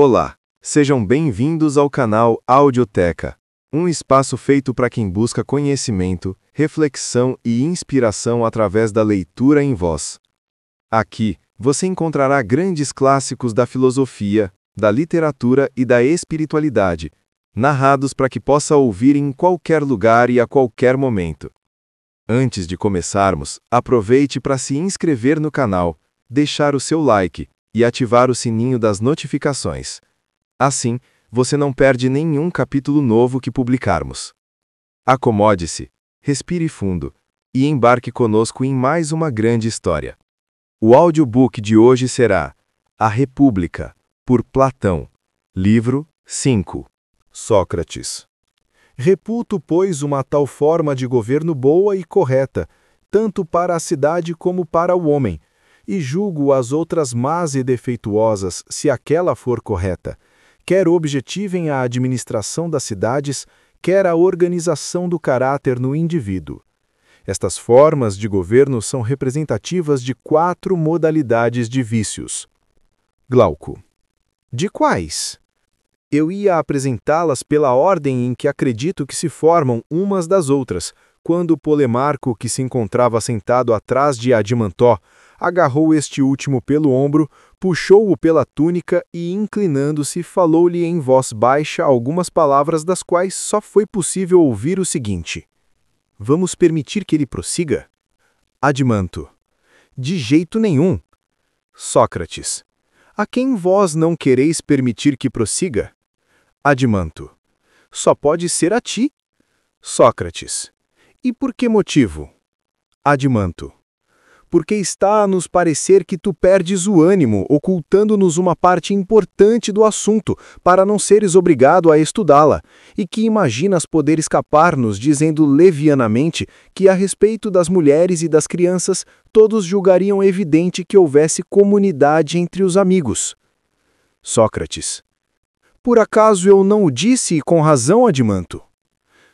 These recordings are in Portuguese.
Olá, sejam bem-vindos ao canal Audioteca, um espaço feito para quem busca conhecimento, reflexão e inspiração através da leitura em voz. Aqui, você encontrará grandes clássicos da filosofia, da literatura e da espiritualidade, narrados para que possa ouvir em qualquer lugar e a qualquer momento. Antes de começarmos, aproveite para se inscrever no canal, deixar o seu like e ativar o sininho das notificações. Assim, você não perde nenhum capítulo novo que publicarmos. Acomode-se, respire fundo e embarque conosco em mais uma grande história. O audiobook de hoje será A República, por Platão, livro 5. Sócrates. Reputo, pois, uma tal forma de governo boa e correta, tanto para a cidade como para o homem, e julgo as outras más e defeituosas, se aquela for correta, quer objetivem a administração das cidades, quer a organização do caráter no indivíduo. Estas formas de governo são representativas de 4 modalidades de vícios. Glauco. De quais? Eu ia apresentá-las pela ordem em que acredito que se formam umas das outras, quando Polemarco, que se encontrava sentado atrás de Adimantó, agarrou este último pelo ombro, puxou-o pela túnica e, inclinando-se, falou-lhe em voz baixa algumas palavras das quais só foi possível ouvir o seguinte: Vamos permitir que ele prossiga? Adimanto. De jeito nenhum. Sócrates. A quem vós não quereis permitir que prossiga? Adimanto. Só pode ser a ti. Sócrates. E por que motivo? Adimanto. Porque está a nos parecer que tu perdes o ânimo, ocultando-nos uma parte importante do assunto, para não seres obrigado a estudá-la, e que imaginas poder escapar-nos dizendo levianamente que a respeito das mulheres e das crianças todos julgariam evidente que houvesse comunidade entre os amigos. Sócrates. Por acaso eu não o disse e com razão, Adimanto?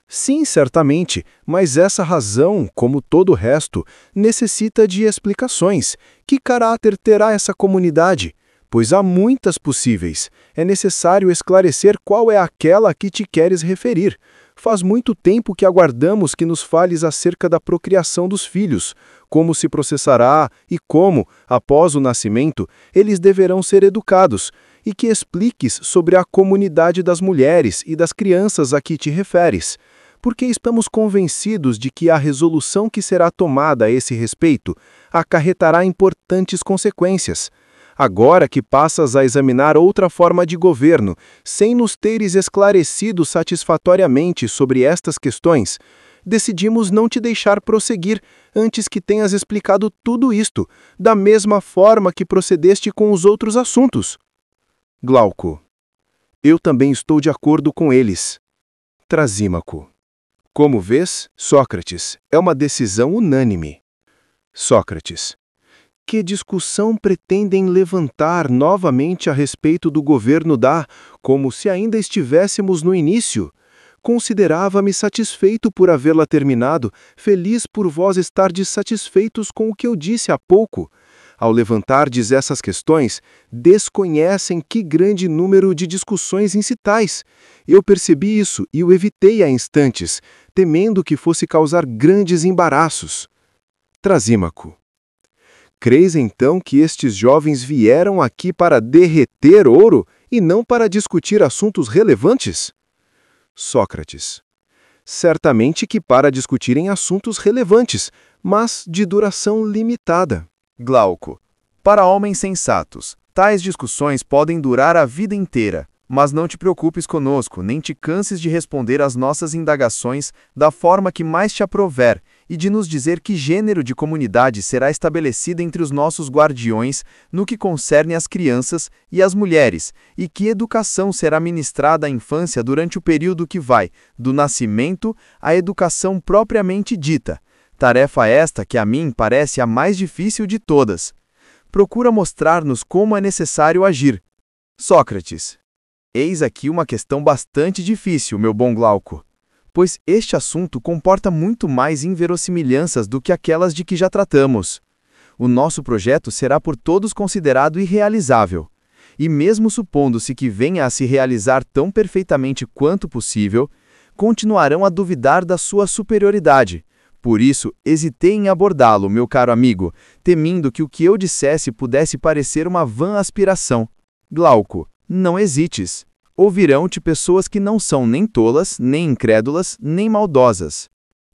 Sim, certamente, mas essa razão, como todo o resto, necessita de explicações. Que caráter terá essa comunidade? Pois há muitas possíveis. É necessário esclarecer qual é aquela a que te queres referir. Faz muito tempo que aguardamos que nos fales acerca da procriação dos filhos, como se processará e como, após o nascimento, eles deverão ser educados, e que expliques sobre a comunidade das mulheres e das crianças a que te referes, porque estamos convencidos de que a resolução que será tomada a esse respeito acarretará importantes consequências. Agora que passas a examinar outra forma de governo, sem nos teres esclarecido satisfatoriamente sobre estas questões, decidimos não te deixar prosseguir antes que tenhas explicado tudo isto, da mesma forma que procedeste com os outros assuntos. Glauco. Eu também estou de acordo com eles. Trasímaco. Como vês, Sócrates, é uma decisão unânime. Sócrates. Que discussão pretendem levantar novamente a respeito do governo como se ainda estivéssemos no início? Considerava-me satisfeito por havê-la terminado, feliz por vós estardes satisfeitos com o que eu disse há pouco. Ao levantardes essas questões, desconhecem que grande número de discussões incitais. Eu percebi isso e o evitei a instantes, temendo que fosse causar grandes embaraços. Trasímaco. Creis então que estes jovens vieram aqui para derreter ouro e não para discutir assuntos relevantes? Sócrates. Certamente que para discutirem assuntos relevantes, mas de duração limitada. Glauco. Para homens sensatos, tais discussões podem durar a vida inteira, mas não te preocupes conosco, nem te canses de responder às nossas indagações da forma que mais te aprouver, e de nos dizer que gênero de comunidade será estabelecida entre os nossos guardiões no que concerne às crianças e às mulheres, e que educação será ministrada à infância durante o período que vai do nascimento à educação propriamente dita. Tarefa esta que a mim parece a mais difícil de todas. Procura mostrar-nos como é necessário agir. Sócrates. Eis aqui uma questão bastante difícil, meu bom Glauco, pois este assunto comporta muito mais inverossimilhanças do que aquelas de que já tratamos. O nosso projeto será por todos considerado irrealizável. e mesmo supondo-se que venha a se realizar tão perfeitamente quanto possível, continuarão a duvidar da sua superioridade. Por isso, hesitei em abordá-lo, meu caro amigo, temendo que o que eu dissesse pudesse parecer uma vã aspiração. Glauco, não hesites. Ouvirão-te pessoas que não são nem tolas, nem incrédulas, nem maldosas.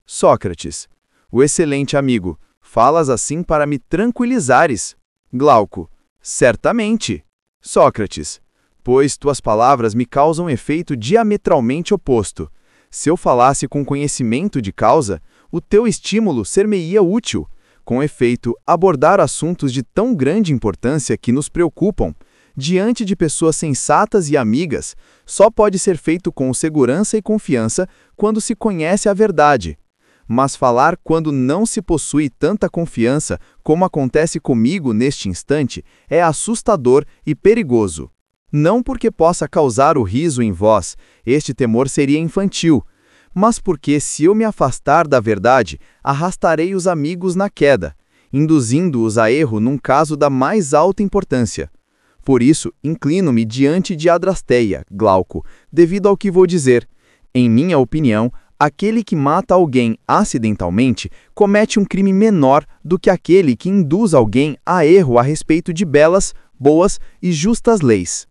Sócrates, o excelente amigo, falas assim para me tranquilizares. Glauco, certamente. Sócrates, pois tuas palavras me causam efeito diametralmente oposto. Se eu falasse com conhecimento de causa, o teu estímulo ser-me-ia útil. Com efeito, abordar assuntos de tão grande importância que nos preocupam, diante de pessoas sensatas e amigas, só pode ser feito com segurança e confiança quando se conhece a verdade. Mas falar quando não se possui tanta confiança, como acontece comigo neste instante, é assustador e perigoso. Não porque possa causar o riso em vós, este temor seria infantil, mas porque, se eu me afastar da verdade, arrastarei os amigos na queda, induzindo-os a erro num caso da mais alta importância. Por isso, inclino-me diante de Adrasteia, Glauco, devido ao que vou dizer. Em minha opinião, aquele que mata alguém acidentalmente comete um crime menor do que aquele que induz alguém a erro a respeito de belas, boas e justas leis.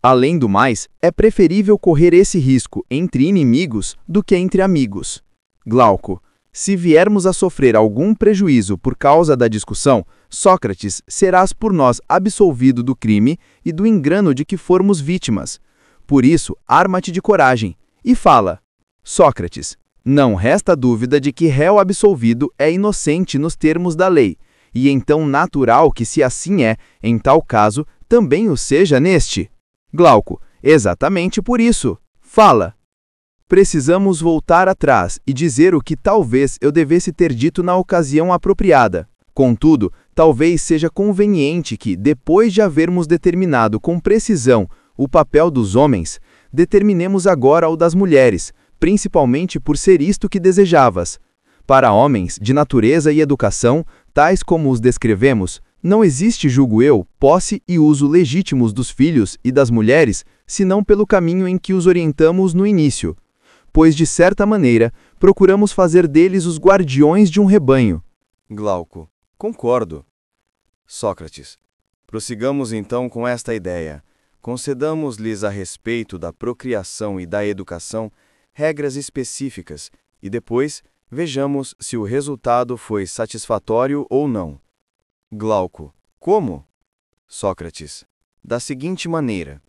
Além do mais, é preferível correr esse risco entre inimigos do que entre amigos. Glauco, se viermos a sofrer algum prejuízo por causa da discussão, Sócrates, serás por nós absolvido do crime e do engano de que formos vítimas. Por isso, arma-te de coragem e fala. Sócrates, não resta dúvida de que réu absolvido é inocente nos termos da lei, e então natural que, se assim é, em tal caso, também o seja neste. Glauco, exatamente por isso. Fala. Precisamos voltar atrás e dizer o que talvez eu devesse ter dito na ocasião apropriada. Contudo, talvez seja conveniente que, depois de havermos determinado com precisão o papel dos homens, determinemos agora o das mulheres, principalmente por ser isto que desejavas. Para homens de natureza e educação, tais como os descrevemos, não existe, julgo eu, posse e uso legítimos dos filhos e das mulheres, senão pelo caminho em que os orientamos no início. Pois, de certa maneira, procuramos fazer deles os guardiões de um rebanho. Glauco, concordo. Sócrates, prossigamos então com esta ideia. Concedamos-lhes a respeito da procriação e da educação regras específicas e depois vejamos se o resultado foi satisfatório ou não. Glauco, como? Sócrates, da seguinte maneira.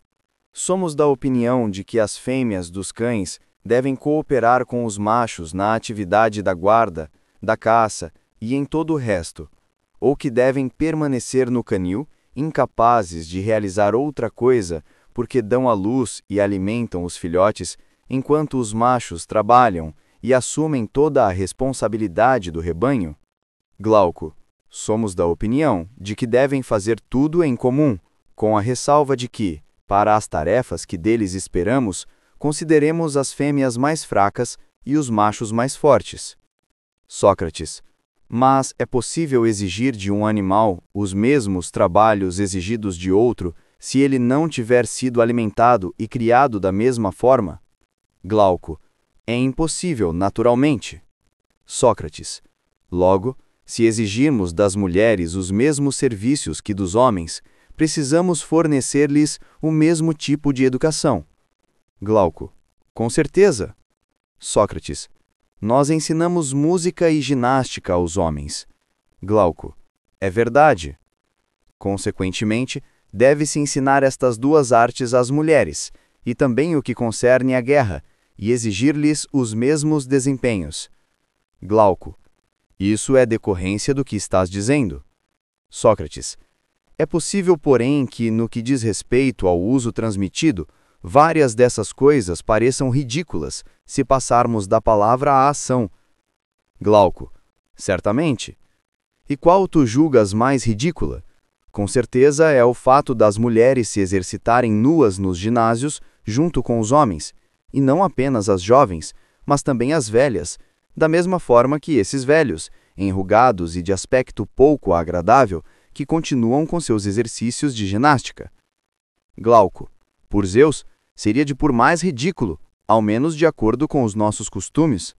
Somos da opinião de que as fêmeas dos cães devem cooperar com os machos na atividade da guarda, da caça e em todo o resto, ou que devem permanecer no canil, incapazes de realizar outra coisa porque dão à luz e alimentam os filhotes, enquanto os machos trabalham e assumem toda a responsabilidade do rebanho? Glauco, somos da opinião de que devem fazer tudo em comum, com a ressalva de que, para as tarefas que deles esperamos, consideremos as fêmeas mais fracas e os machos mais fortes. Sócrates, mas é possível exigir de um animal os mesmos trabalhos exigidos de outro se ele não tiver sido alimentado e criado da mesma forma? Glauco, é impossível, naturalmente. Sócrates, logo, se exigirmos das mulheres os mesmos serviços que dos homens, precisamos fornecer-lhes o mesmo tipo de educação. Glauco, com certeza. Sócrates, nós ensinamos música e ginástica aos homens. Glauco, é verdade. Consequentemente, deve-se ensinar estas duas artes às mulheres, e também o que concerne à guerra, e exigir-lhes os mesmos desempenhos. Glauco, isso é decorrência do que estás dizendo. Sócrates, é possível, porém, que, no que diz respeito ao uso transmitido, várias dessas coisas pareçam ridículas se passarmos da palavra à ação. Glauco, certamente. E qual tu julgas mais ridícula? Com certeza é o fato das mulheres se exercitarem nuas nos ginásios junto com os homens, e não apenas as jovens, mas também as velhas, da mesma forma que esses velhos, enrugados e de aspecto pouco agradável, que continuam com seus exercícios de ginástica. Glauco: por Zeus, seria de por mais ridículo, ao menos de acordo com os nossos costumes.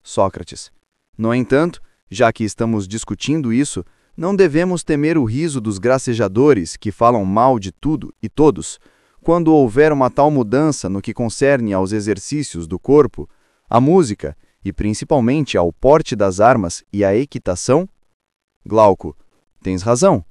Sócrates: no entanto, já que estamos discutindo isso, não devemos temer o riso dos gracejadores que falam mal de tudo e todos, quando houver uma tal mudança no que concerne aos exercícios do corpo, à música e principalmente ao porte das armas e à equitação? Glauco: tens razão.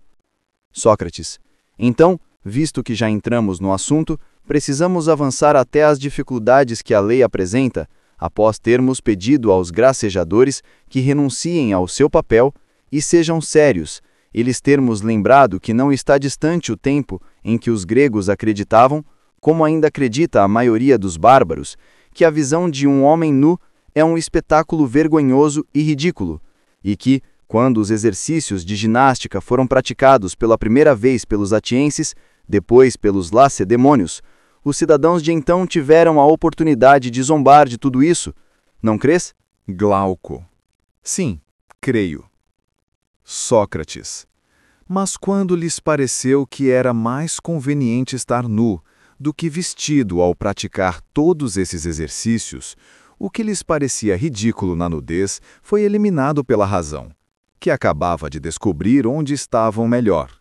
Sócrates: então, visto que já entramos no assunto, precisamos avançar até as dificuldades que a lei apresenta, após termos pedido aos gracejadores que renunciem ao seu papel e sejam sérios, eles termos lembrado que não está distante o tempo em que os gregos acreditavam, como ainda acredita a maioria dos bárbaros, que a visão de um homem nu é um espetáculo vergonhoso e ridículo, e que, quando os exercícios de ginástica foram praticados pela primeira vez pelos atenienses, depois pelos lacedemônios, os cidadãos de então tiveram a oportunidade de zombar de tudo isso. Não crês? Glauco: sim, creio. Sócrates: mas quando lhes pareceu que era mais conveniente estar nu do que vestido ao praticar todos esses exercícios, o que lhes parecia ridículo na nudez foi eliminado pela razão, que acabava de descobrir onde estavam melhor.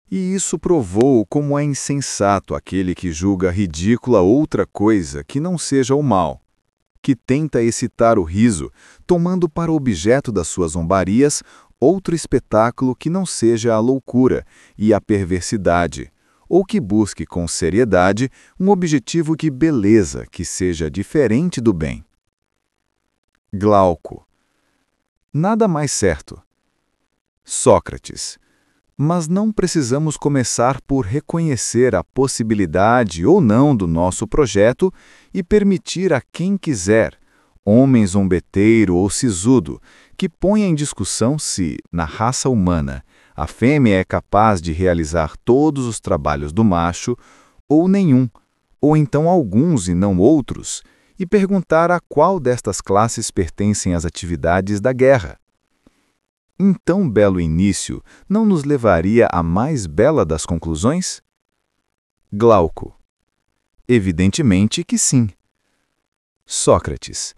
E isso provou como é insensato aquele que julga ridícula outra coisa que não seja o mal, que tenta excitar o riso, tomando para objeto das suas zombarias outro espetáculo que não seja a loucura e a perversidade, ou que busque com seriedade um objetivo que beleza que seja diferente do bem. Glauco: nada mais certo. Sócrates: mas não precisamos começar por reconhecer a possibilidade ou não do nosso projeto e permitir a quem quiser, homem zombeteiro ou sisudo, que ponha em discussão se, na raça humana, a fêmea é capaz de realizar todos os trabalhos do macho, ou nenhum, ou então alguns e não outros, e perguntar a qual destas classes pertencem às atividades da guerra. Então belo início não nos levaria à mais bela das conclusões? Glauco: evidentemente que sim. Sócrates: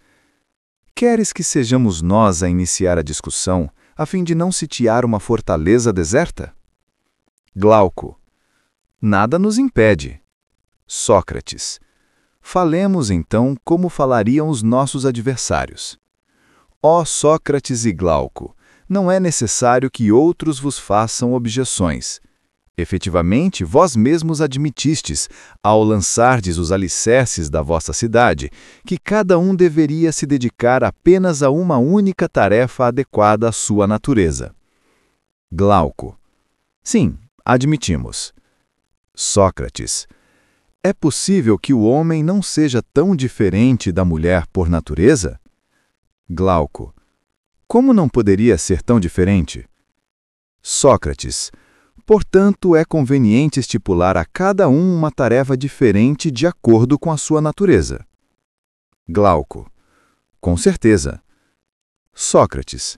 queres que sejamos nós a iniciar a discussão, a fim de não sitiar uma fortaleza deserta? Glauco: nada nos impede. Sócrates: falemos então como falariam os nossos adversários. Ó Sócrates e Glauco, não é necessário que outros vos façam objeções. Efetivamente, vós mesmos admitistes, ao lançardes os alicerces da vossa cidade, que cada um deveria se dedicar apenas a uma única tarefa adequada à sua natureza. Glauco: sim, admitimos. Sócrates: é possível que o homem não seja tão diferente da mulher por natureza? Glauco: como não poderia ser tão diferente? Sócrates: portanto, é conveniente estipular a cada um uma tarefa diferente de acordo com a sua natureza. Glauco: com certeza. Sócrates: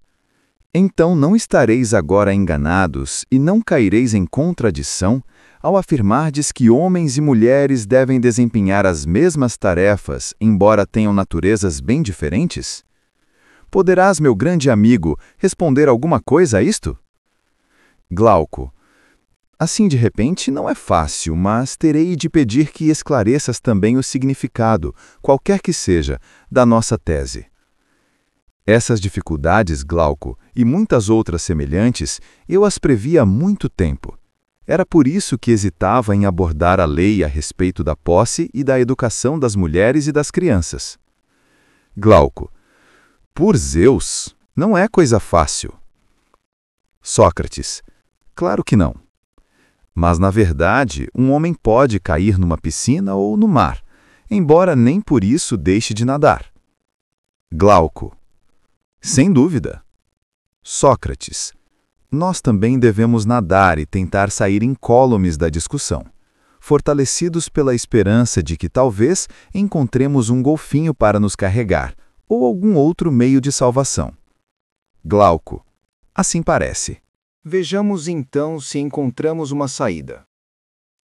então não estareis agora enganados e não caireis em contradição ao afirmardes que homens e mulheres devem desempenhar as mesmas tarefas, embora tenham naturezas bem diferentes? Poderás, meu grande amigo, responder alguma coisa a isto? Glauco: assim de repente não é fácil, mas terei de pedir que esclareças também o significado, qualquer que seja, da nossa tese. Essas dificuldades, Glauco, e muitas outras semelhantes, eu as previ há muito tempo. Era por isso que hesitava em abordar a lei a respeito da posse e da educação das mulheres e das crianças. Glauco: por Zeus, não é coisa fácil. Sócrates: claro que não. Mas, na verdade, um homem pode cair numa piscina ou no mar, embora nem por isso deixe de nadar. Glauco: sem dúvida. Sócrates: nós também devemos nadar e tentar sair incólumes da discussão, fortalecidos pela esperança de que talvez encontremos um golfinho para nos carregar, ou algum outro meio de salvação. Glauco: assim parece. Vejamos então se encontramos uma saída.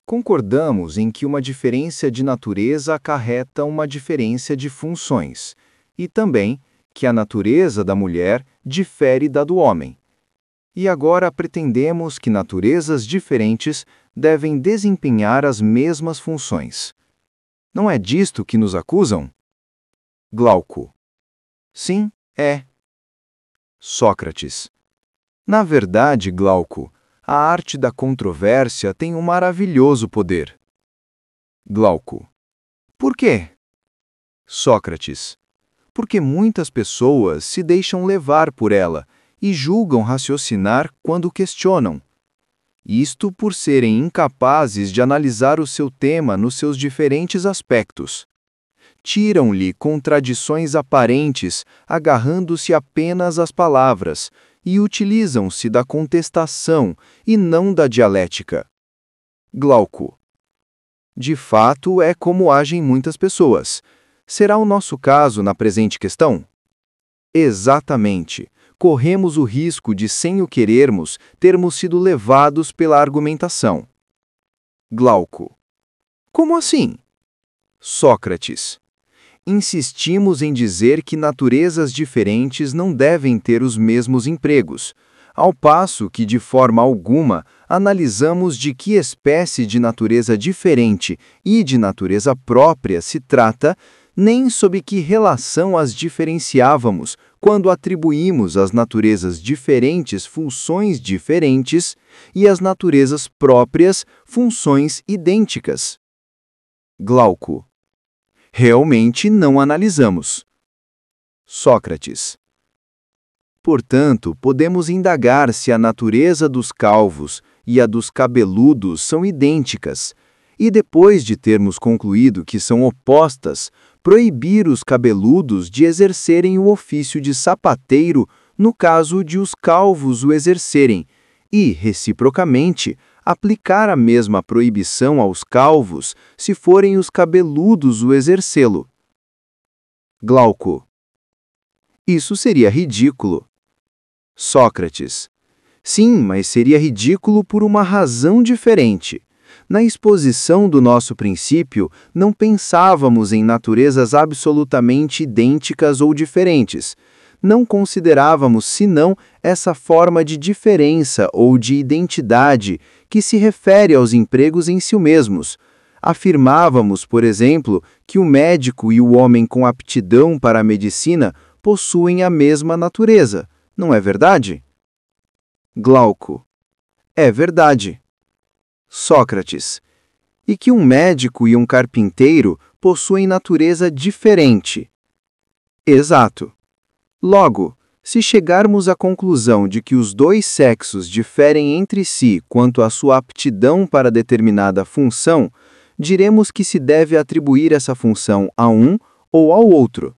Concordamos em que uma diferença de natureza acarreta uma diferença de funções, e também que a natureza da mulher difere da do homem. E agora pretendemos que naturezas diferentes devem desempenhar as mesmas funções. Não é disto que nos acusam? Glauco. Sim, é. Sócrates. Na verdade, Glauco, a arte da controvérsia tem um maravilhoso poder. Glauco. Por quê? Sócrates. Porque muitas pessoas se deixam levar por ela e julgam raciocinar quando questionam. Isto por serem incapazes de analisar o seu tema nos seus diferentes aspectos. Tiram-lhe contradições aparentes, agarrando-se apenas às palavras, e utilizam-se da contestação e não da dialética. Glauco. De fato, é como agem muitas pessoas. Será o nosso caso na presente questão? Exatamente. Corremos o risco de, sem o querermos, termos sido levados pela argumentação. Glauco. Como assim? Sócrates. Insistimos em dizer que naturezas diferentes não devem ter os mesmos empregos, ao passo que, de forma alguma, analisamos de que espécie de natureza diferente e de natureza própria se trata, nem sob que relação as diferenciávamos quando atribuímos às naturezas diferentes funções diferentes e às naturezas próprias funções idênticas. Glauco. Realmente não analisamos. Sócrates. Portanto, podemos indagar se a natureza dos calvos e a dos cabeludos são idênticas, e depois de termos concluído que são opostas, proibir os cabeludos de exercerem o ofício de sapateiro no caso de os calvos o exercerem, e, reciprocamente, aplicar a mesma proibição aos calvos se forem os cabeludos o exercê-lo. Glauco. Isso seria ridículo. Sócrates. Sim, mas seria ridículo por uma razão diferente. Na exposição do nosso princípio, não pensávamos em naturezas absolutamente idênticas ou diferentes. Não considerávamos senão essa forma de diferença ou de identidade que se refere aos empregos em si mesmos. Afirmávamos, por exemplo, que o médico e o homem com aptidão para a medicina possuem a mesma natureza. Não é verdade? Glauco. É verdade. Sócrates. E que um médico e um carpinteiro possuem natureza diferente. Exato. Logo, se chegarmos à conclusão de que os dois sexos diferem entre si quanto à sua aptidão para determinada função, diremos que se deve atribuir essa função a um ou ao outro.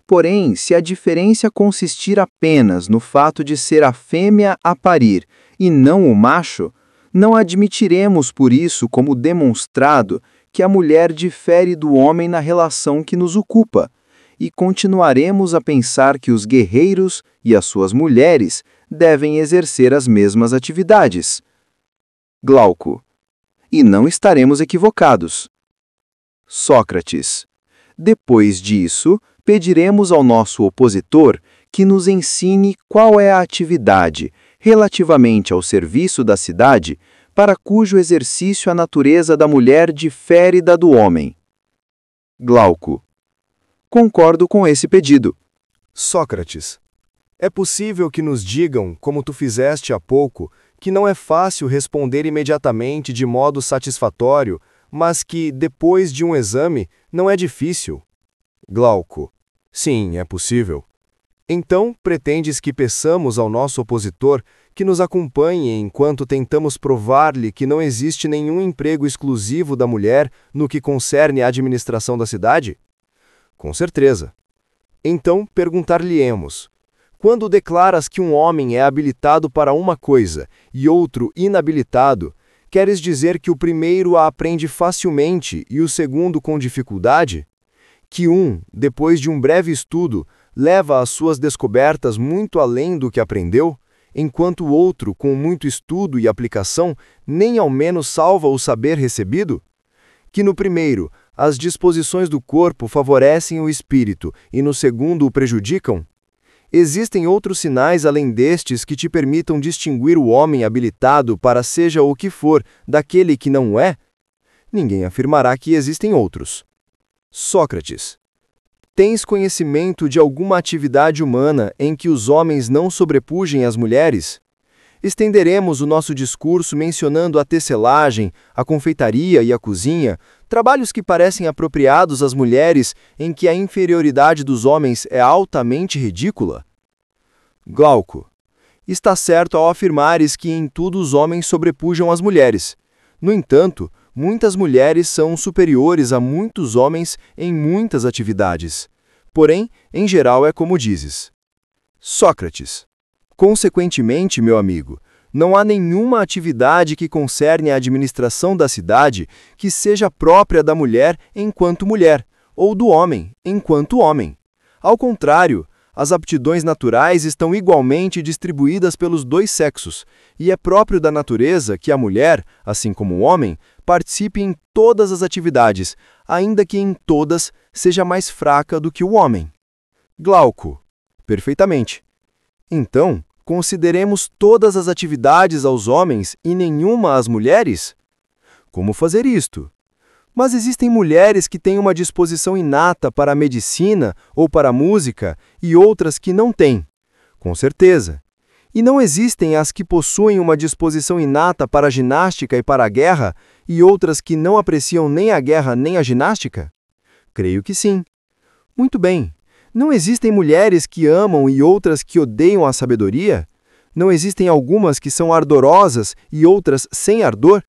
Porém, se a diferença consistir apenas no fato de ser a fêmea a parir e não o macho, não admitiremos por isso como demonstrado que a mulher difere do homem na relação que nos ocupa, e continuaremos a pensar que os guerreiros e as suas mulheres devem exercer as mesmas atividades. Glauco. E não estaremos equivocados. Sócrates. Depois disso, pediremos ao nosso opositor que nos ensine qual é a atividade, relativamente ao serviço da cidade, para cujo exercício a natureza da mulher difere da do homem. Glauco. Concordo com esse pedido. Sócrates. É possível que nos digam, como tu fizeste há pouco, que não é fácil responder imediatamente de modo satisfatório, mas que, depois de um exame, não é difícil? Glauco. Sim, é possível. Então, pretendes que peçamos ao nosso opositor que nos acompanhe enquanto tentamos provar-lhe que não existe nenhum emprego exclusivo da mulher no que concerne à administração da cidade? Com certeza. Então, perguntar-lhe-emos: quando declaras que um homem é habilitado para uma coisa e outro inabilitado, queres dizer que o primeiro a aprende facilmente e o segundo com dificuldade? Que um, depois de um breve estudo, leva as suas descobertas muito além do que aprendeu, enquanto o outro, com muito estudo e aplicação, nem ao menos salva o saber recebido? Que no primeiro, as disposições do corpo favorecem o espírito e no segundo o prejudicam? Existem outros sinais além destes que te permitam distinguir o homem habilitado para seja o que for daquele que não é? Ninguém afirmará que existem outros. Sócrates. Tens conhecimento de alguma atividade humana em que os homens não sobrepujem as mulheres? Estenderemos o nosso discurso mencionando a tecelagem, a confeitaria e a cozinha, trabalhos que parecem apropriados às mulheres em que a inferioridade dos homens é altamente ridícula? Glauco. Está certo ao afirmares que em tudo os homens sobrepujam as mulheres. No entanto, muitas mulheres são superiores a muitos homens em muitas atividades. Porém, em geral é como dizes. Sócrates. Consequentemente, meu amigo, não há nenhuma atividade que concerne a administração da cidade que seja própria da mulher enquanto mulher, ou do homem enquanto homem. Ao contrário, as aptidões naturais estão igualmente distribuídas pelos dois sexos, e é próprio da natureza que a mulher, assim como o homem, participe em todas as atividades, ainda que em todas seja mais fraca do que o homem. Glauco. Perfeitamente. Então, consideremos todas as atividades aos homens e nenhuma às mulheres? Como fazer isto? Mas existem mulheres que têm uma disposição inata para a medicina ou para a música e outras que não têm. Com certeza. E não existem as que possuem uma disposição inata para a ginástica e para a guerra e outras que não apreciam nem a guerra nem a ginástica? Creio que sim. Muito bem. Não existem mulheres que amam e outras que odeiam a sabedoria? Não existem algumas que são ardorosas e outras sem ardor?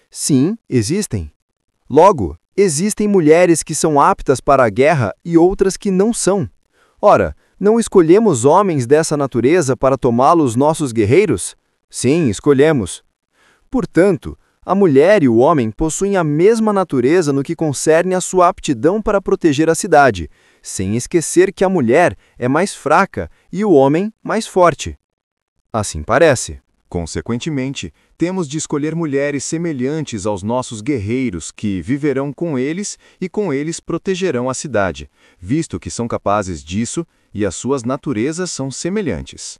Sim, existem. Logo, existem mulheres que são aptas para a guerra e outras que não são. Ora, não escolhemos homens dessa natureza para tomá-los nossos guerreiros? Sim, escolhemos. Portanto, a mulher e o homem possuem a mesma natureza no que concerne a sua aptidão para proteger a cidade, sem esquecer que a mulher é mais fraca e o homem mais forte. Assim parece. Consequentemente, temos de escolher mulheres semelhantes aos nossos guerreiros que viverão com eles e com eles protegerão a cidade, visto que são capazes disso e as suas naturezas são semelhantes.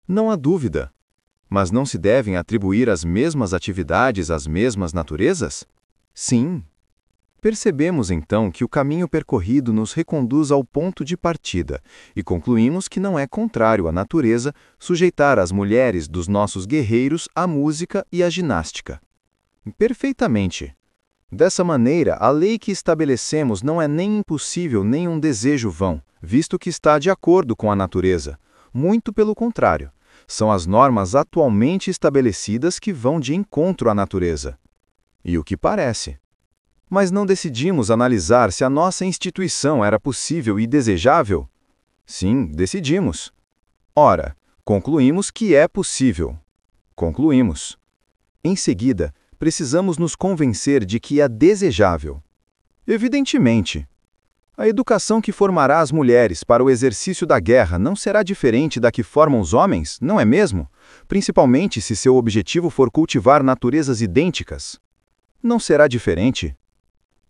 Não há dúvida. Mas não se devem atribuir as mesmas atividades às mesmas naturezas? Sim. Percebemos então que o caminho percorrido nos reconduz ao ponto de partida e concluímos que não é contrário à natureza sujeitar as mulheres dos nossos guerreiros à música e à ginástica. Perfeitamente. Dessa maneira, a lei que estabelecemos não é nem impossível nem um desejo vão, visto que está de acordo com a natureza. Muito pelo contrário. São as normas atualmente estabelecidas que vão de encontro à natureza. E o que parece? Mas não decidimos analisar se a nossa instituição era possível e desejável? Sim, decidimos. Ora, concluímos que é possível. Concluímos. Em seguida, precisamos nos convencer de que é desejável. Evidentemente. A educação que formará as mulheres para o exercício da guerra não será diferente da que formam os homens, não é mesmo? Principalmente se seu objetivo for cultivar naturezas idênticas. Não será diferente?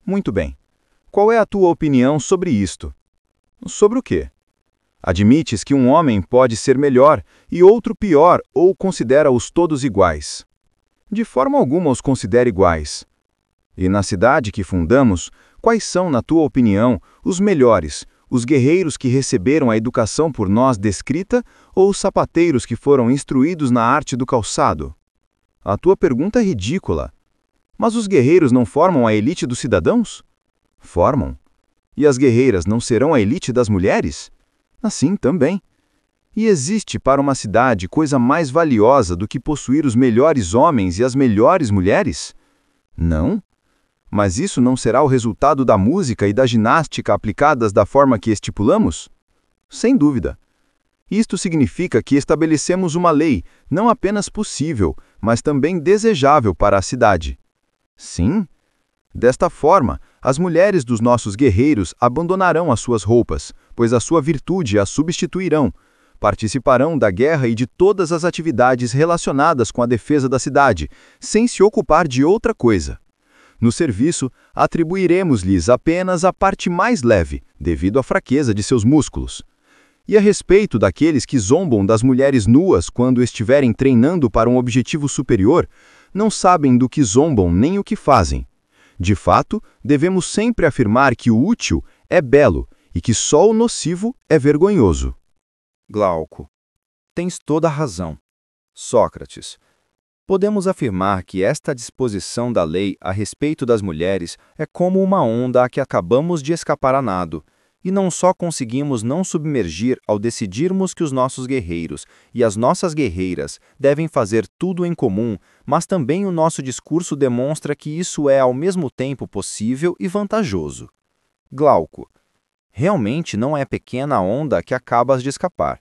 Muito bem. Qual é a tua opinião sobre isto? Sobre o quê? Admites que um homem pode ser melhor e outro pior ou considera-os todos iguais? De forma alguma os considera iguais. E na cidade que fundamos, quais são, na tua opinião, os melhores, os guerreiros que receberam a educação por nós descrita ou os sapateiros que foram instruídos na arte do calçado? A tua pergunta é ridícula. Mas os guerreiros não formam a elite dos cidadãos? Formam. E as guerreiras não serão a elite das mulheres? Assim também. E existe para uma cidade coisa mais valiosa do que possuir os melhores homens e as melhores mulheres? Não. Mas isso não será o resultado da música e da ginástica aplicadas da forma que estipulamos? Sem dúvida. Isto significa que estabelecemos uma lei, não apenas possível, mas também desejável para a cidade. Sim. Desta forma, as mulheres dos nossos guerreiros abandonarão as suas roupas, pois a sua virtude as substituirão, participarão da guerra e de todas as atividades relacionadas com a defesa da cidade, sem se ocupar de outra coisa. No serviço, atribuiremos-lhes apenas a parte mais leve, devido à fraqueza de seus músculos. E a respeito daqueles que zombam das mulheres nuas quando estiverem treinando para um objetivo superior, não sabem do que zombam nem o que fazem. De fato, devemos sempre afirmar que o útil é belo e que só o nocivo é vergonhoso. Glauco. Tens toda a razão. Sócrates. Podemos afirmar que esta disposição da lei a respeito das mulheres é como uma onda a que acabamos de escapar a nado, e não só conseguimos não submergir ao decidirmos que os nossos guerreiros e as nossas guerreiras devem fazer tudo em comum, mas também o nosso discurso demonstra que isso é ao mesmo tempo possível e vantajoso. Glauco. Realmente não é pequena a onda que acabas de escapar.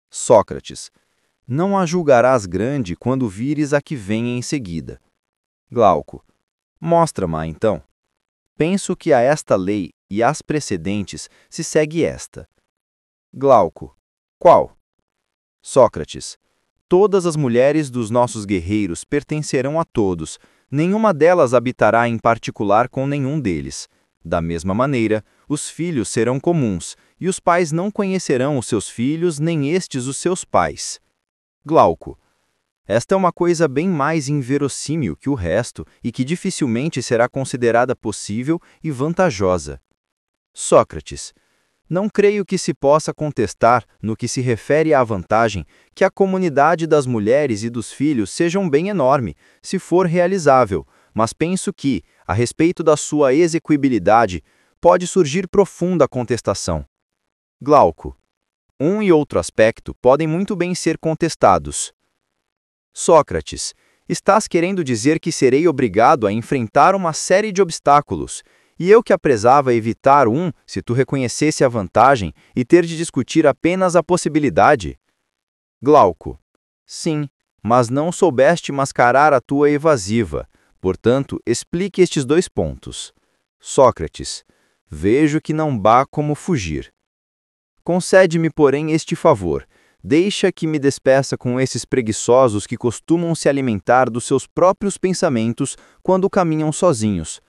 Sócrates. Não a julgarás grande quando vires a que vem em seguida. Glauco. Mostra-ma, então. Penso que a esta lei e às precedentes se segue esta. Glauco. Qual? Sócrates. Todas as mulheres dos nossos guerreiros pertencerão a todos, nenhuma delas habitará em particular com nenhum deles. Da mesma maneira, os filhos serão comuns, e os pais não conhecerão os seus filhos, nem estes os seus pais. Glauco. Esta é uma coisa bem mais inverossímil que o resto e que dificilmente será considerada possível e vantajosa. Sócrates. Não creio que se possa contestar, no que se refere à vantagem, que a comunidade das mulheres e dos filhos seja um bem enorme, se for realizável, mas penso que, a respeito da sua execuibilidade, pode surgir profunda contestação. Glauco. Um e outro aspecto podem muito bem ser contestados. Sócrates. Estás querendo dizer que serei obrigado a enfrentar uma série de obstáculos, e eu que aprezava evitar um, se tu reconhecesse a vantagem, e ter de discutir apenas a possibilidade? Glauco. Sim, mas não soubeste mascarar a tua evasiva. Portanto, explique estes dois pontos. Sócrates. Vejo que não há como fugir. Concede-me, porém, este favor. Deixa que me despeça com esses preguiçosos que costumam se alimentar dos seus próprios pensamentos quando caminham sozinhos.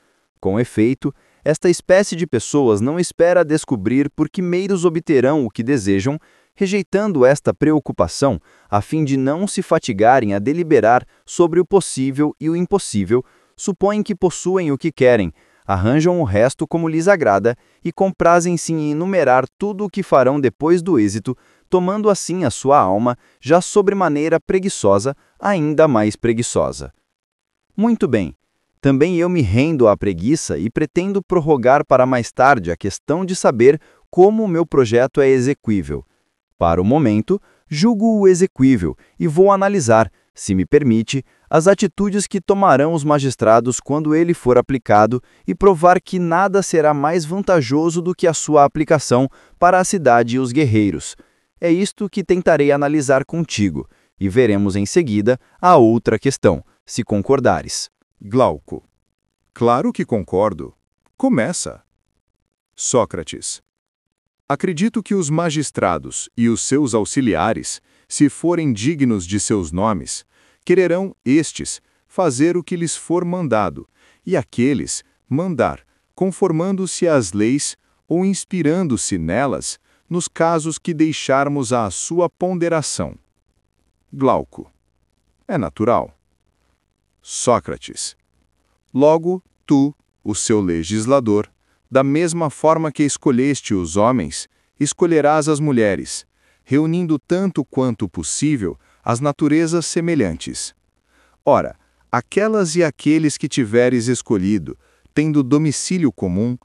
Com efeito, esta espécie de pessoas não espera descobrir por que meios obterão o que desejam, rejeitando esta preocupação, a fim de não se fatigarem a deliberar sobre o possível e o impossível, supõem que possuem o que querem, arranjam o resto como lhes agrada e comprazem-se em enumerar tudo o que farão depois do êxito, tomando assim a sua alma, já sobremaneira preguiçosa, ainda mais preguiçosa. Muito bem. Também eu me rendo à preguiça e pretendo prorrogar para mais tarde a questão de saber como o meu projeto é exequível. Para o momento, julgo-o exequível e vou analisar, se me permite, as atitudes que tomarão os magistrados quando ele for aplicado e provar que nada será mais vantajoso do que a sua aplicação para a cidade e os guerreiros. É isto que tentarei analisar contigo, e veremos em seguida a outra questão, se concordares. Glauco. Claro que concordo. Começa. Sócrates. Acredito que os magistrados e os seus auxiliares, se forem dignos de seus nomes, quererão estes fazer o que lhes for mandado, e aqueles mandar, conformando-se às leis ou inspirando-se nelas, nos casos que deixarmos à sua ponderação. Glauco. É natural. Sócrates. Logo, tu, o seu legislador, da mesma forma que escolheste os homens, escolherás as mulheres, reunindo tanto quanto possível as naturezas semelhantes. Ora, aquelas e aqueles que tiveres escolhido, tendo domicílio comum,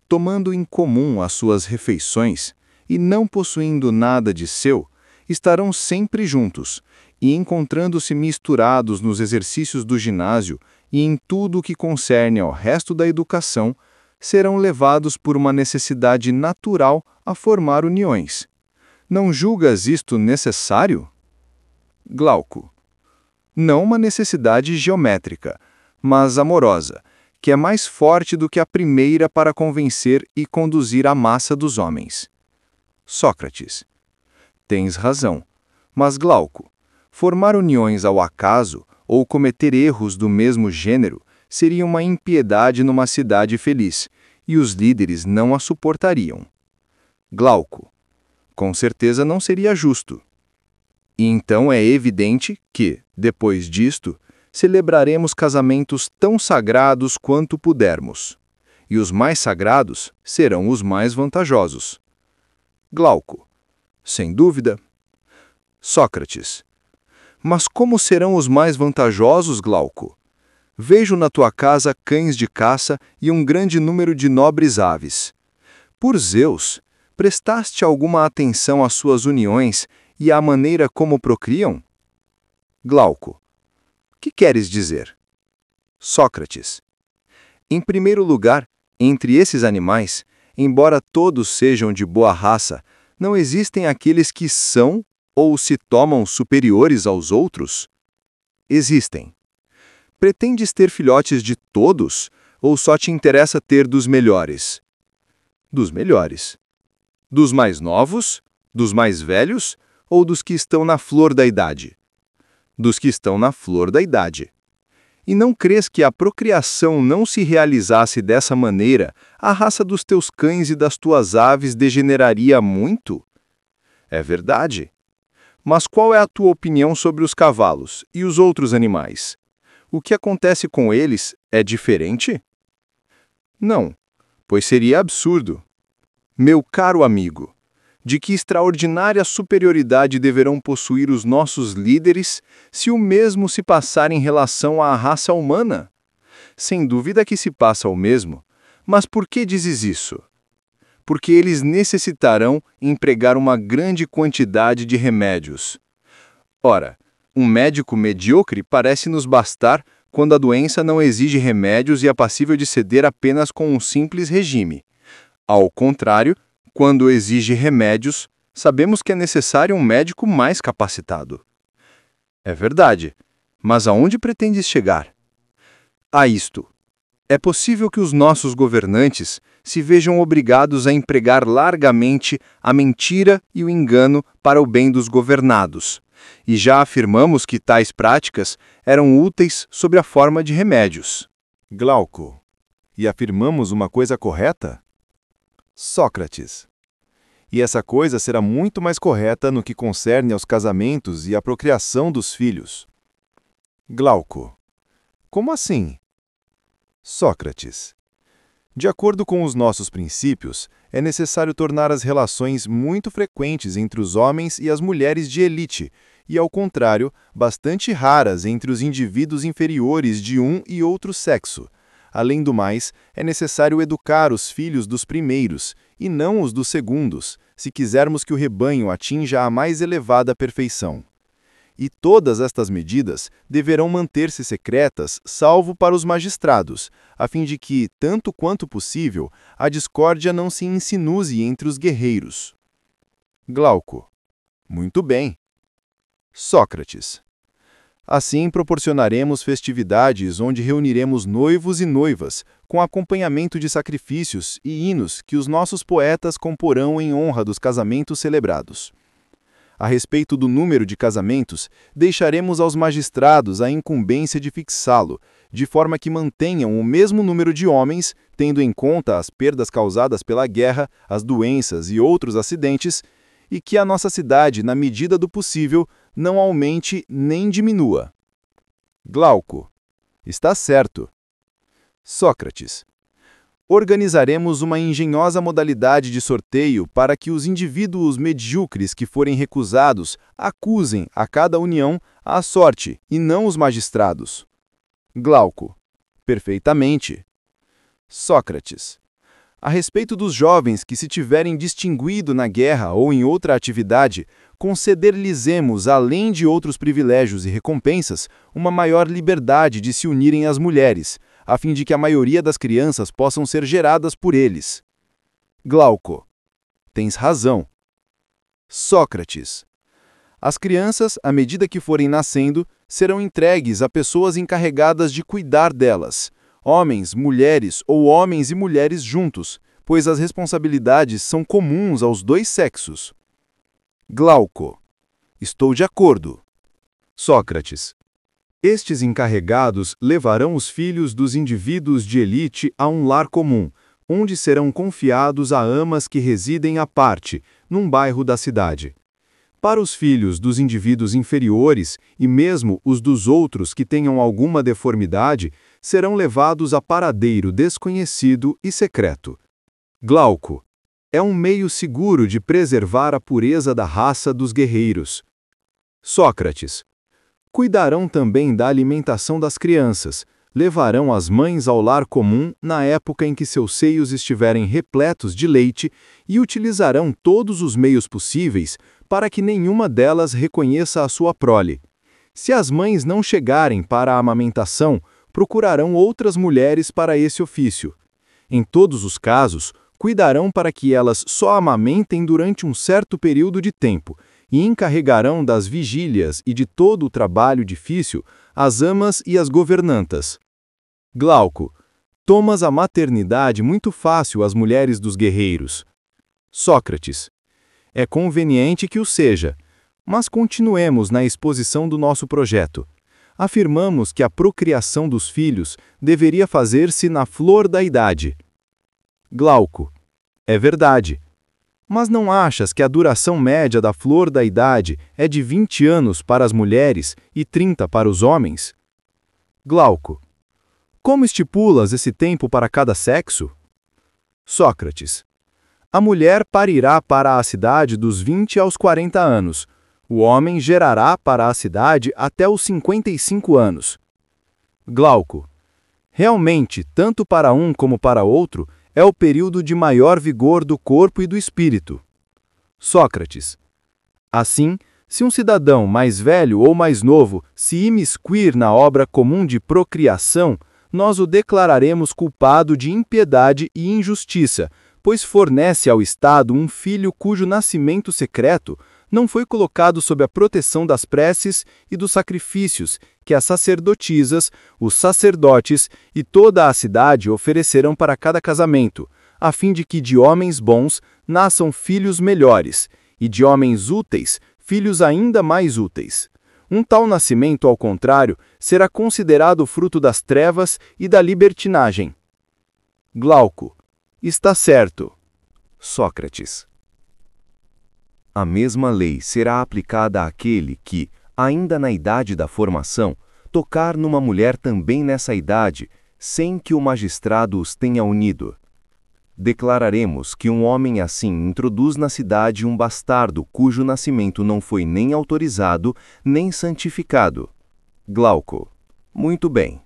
tomando em comum as suas refeições, e não possuindo nada de seu, estarão sempre juntos, e encontrando-se misturados nos exercícios do ginásio e em tudo o que concerne ao resto da educação, serão levados por uma necessidade natural a formar uniões. Não julgas isto necessário? Glauco. Não uma necessidade geométrica, mas amorosa, que é mais forte do que a primeira para convencer e conduzir a massa dos homens. Sócrates. Tens razão. Mas, Glauco, formar uniões ao acaso ou cometer erros do mesmo gênero seria uma impiedade numa cidade feliz, e os líderes não a suportariam. Glauco, com certeza não seria justo. E então é evidente que, depois disto, celebraremos casamentos tão sagrados quanto pudermos. E os mais sagrados serão os mais vantajosos. Glauco, sem dúvida. Sócrates, mas como serão os mais vantajosos, Glauco? Vejo na tua casa cães de caça e um grande número de nobres aves. Por Zeus, prestaste alguma atenção às suas uniões e à maneira como procriam? Glauco, que queres dizer? Sócrates, em primeiro lugar, entre esses animais, embora todos sejam de boa raça, não existem aqueles que são ou se tomam superiores aos outros? Existem. Pretendes ter filhotes de todos, ou só te interessa ter dos melhores? Dos melhores. Dos mais novos, dos mais velhos, ou dos que estão na flor da idade? Dos que estão na flor da idade. E não crês que a procriação não se realizasse dessa maneira, a raça dos teus cães e das tuas aves degeneraria muito? É verdade. Mas qual é a tua opinião sobre os cavalos e os outros animais? O que acontece com eles é diferente? Não, pois seria absurdo. Meu caro amigo, de que extraordinária superioridade deverão possuir os nossos líderes se o mesmo se passar em relação à raça humana? Sem dúvida que se passa o mesmo, mas por que dizes isso? Porque eles necessitarão empregar uma grande quantidade de remédios. Ora, um médico medíocre parece nos bastar quando a doença não exige remédios e é passível de ceder apenas com um simples regime. Ao contrário, quando exige remédios, sabemos que é necessário um médico mais capacitado. É verdade, mas aonde pretendes chegar? A isto. É possível que os nossos governantes se vejam obrigados a empregar largamente a mentira e o engano para o bem dos governados, e já afirmamos que tais práticas eram úteis sob a forma de remédios. Glauco, e afirmamos uma coisa correta? Sócrates, e essa coisa será muito mais correta no que concerne aos casamentos e à procriação dos filhos. Glauco, como assim? Sócrates, de acordo com os nossos princípios, é necessário tornar as relações muito frequentes entre os homens e as mulheres de elite, e, ao contrário, bastante raras entre os indivíduos inferiores de um e outro sexo. Além do mais, é necessário educar os filhos dos primeiros, e não os dos segundos, se quisermos que o rebanho atinja a mais elevada perfeição. E todas estas medidas deverão manter-se secretas, salvo para os magistrados, a fim de que, tanto quanto possível, a discórdia não se insinue entre os guerreiros. Glauco, muito bem. Sócrates, assim proporcionaremos festividades onde reuniremos noivos e noivas, com acompanhamento de sacrifícios e hinos que os nossos poetas comporão em honra dos casamentos celebrados. A respeito do número de casamentos, deixaremos aos magistrados a incumbência de fixá-lo, de forma que mantenham o mesmo número de homens, tendo em conta as perdas causadas pela guerra, as doenças e outros acidentes, e que a nossa cidade, na medida do possível, não aumente nem diminua. Glauco, está certo. Sócrates, organizaremos uma engenhosa modalidade de sorteio para que os indivíduos medíocres que forem recusados acusem a cada união à sorte e não os magistrados. Glauco, perfeitamente. Sócrates, a respeito dos jovens que se tiverem distinguido na guerra ou em outra atividade, conceder-lhes-emos, além de outros privilégios e recompensas, uma maior liberdade de se unirem às mulheres, a fim de que a maioria das crianças possam ser geradas por eles. Glauco, tens razão. Sócrates, as crianças, à medida que forem nascendo, serão entregues a pessoas encarregadas de cuidar delas, homens, mulheres ou homens e mulheres juntos, pois as responsabilidades são comuns aos dois sexos. Glauco. Estou de acordo. Sócrates. Estes encarregados levarão os filhos dos indivíduos de elite a um lar comum, onde serão confiados a amas que residem à parte, num bairro da cidade. Para os filhos dos indivíduos inferiores, e mesmo os dos outros que tenham alguma deformidade, serão levados a paradeiro desconhecido e secreto. Glauco. É um meio seguro de preservar a pureza da raça dos guerreiros. Sócrates. Cuidarão também da alimentação das crianças, levarão as mães ao lar comum na época em que seus seios estiverem repletos de leite e utilizarão todos os meios possíveis para que nenhuma delas reconheça a sua prole. Se as mães não chegarem para a amamentação, procurarão outras mulheres para esse ofício. Em todos os casos, cuidarão para que elas só amamentem durante um certo período de tempo, e encarregarão das vigílias e de todo o trabalho difícil as amas e as governantas. Glauco. Tomas a maternidade muito fácil às mulheres dos guerreiros. Sócrates. É conveniente que o seja, mas continuemos na exposição do nosso projeto. Afirmamos que a procriação dos filhos deveria fazer-se na flor da idade. Glauco. É verdade. Mas não achas que a duração média da flor da idade é de 20 anos para as mulheres e 30 para os homens? Glauco. Como estipulas esse tempo para cada sexo? Sócrates. A mulher parirá para a cidade dos 20 aos 40 anos. O homem gerará para a cidade até os 55 anos. Glauco. Realmente, tanto para um como para outro, é o período de maior vigor do corpo e do espírito. Sócrates. Assim, se um cidadão mais velho ou mais novo se imiscuir na obra comum de procriação, nós o declararemos culpado de impiedade e injustiça, pois fornece ao Estado um filho cujo nascimento secreto não foi colocado sob a proteção das preces e dos sacrifícios que as sacerdotisas, os sacerdotes e toda a cidade oferecerão para cada casamento, a fim de que de homens bons nasçam filhos melhores, e de homens úteis, filhos ainda mais úteis. Um tal nascimento, ao contrário, será considerado fruto das trevas e da libertinagem. Glauco. Está certo. Sócrates. A mesma lei será aplicada àquele que, ainda na idade da formação, tocar numa mulher também nessa idade, sem que o magistrado os tenha unido. Declararemos que um homem assim introduz na cidade um bastardo cujo nascimento não foi nem autorizado, nem santificado. Glauco. Muito bem.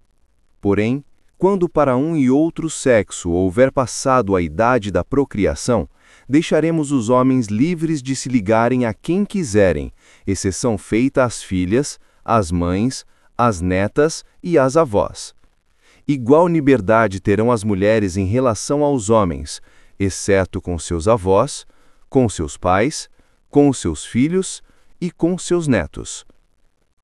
Porém, quando para um e outro sexo houver passado a idade da procriação, deixaremos os homens livres de se ligarem a quem quiserem, exceção feita às filhas, às mães, às netas e às avós. Igual liberdade terão as mulheres em relação aos homens, exceto com seus avós, com seus pais, com seus filhos e com seus netos.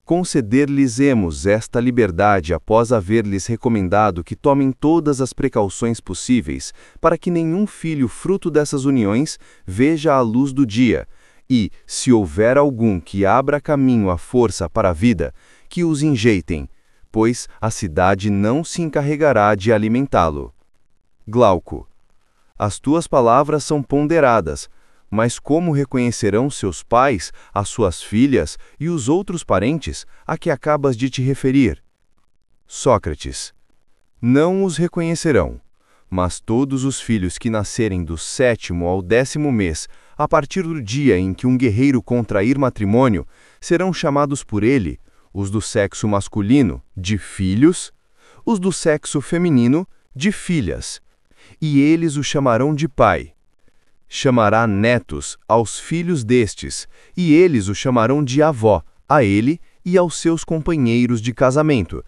Conceder-lhes-emos esta liberdade após haver-lhes recomendado que tomem todas as precauções possíveis para que nenhum filho fruto dessas uniões veja a luz do dia, e, se houver algum que abra caminho à força para a vida, que os enjeitem, pois a cidade não se encarregará de alimentá-lo. Glauco. As tuas palavras são ponderadas, mas como reconhecerão seus pais, as suas filhas e os outros parentes a que acabas de te referir? Sócrates. Não os reconhecerão, mas todos os filhos que nascerem do 7º ao 10º mês, a partir do dia em que um guerreiro contrair matrimônio, serão chamados por ele, os do sexo masculino, de filhos, os do sexo feminino, de filhas, e eles o chamarão de pai. Chamará netos aos filhos destes, e eles o chamarão de avó, a ele e aos seus companheiros de casamento,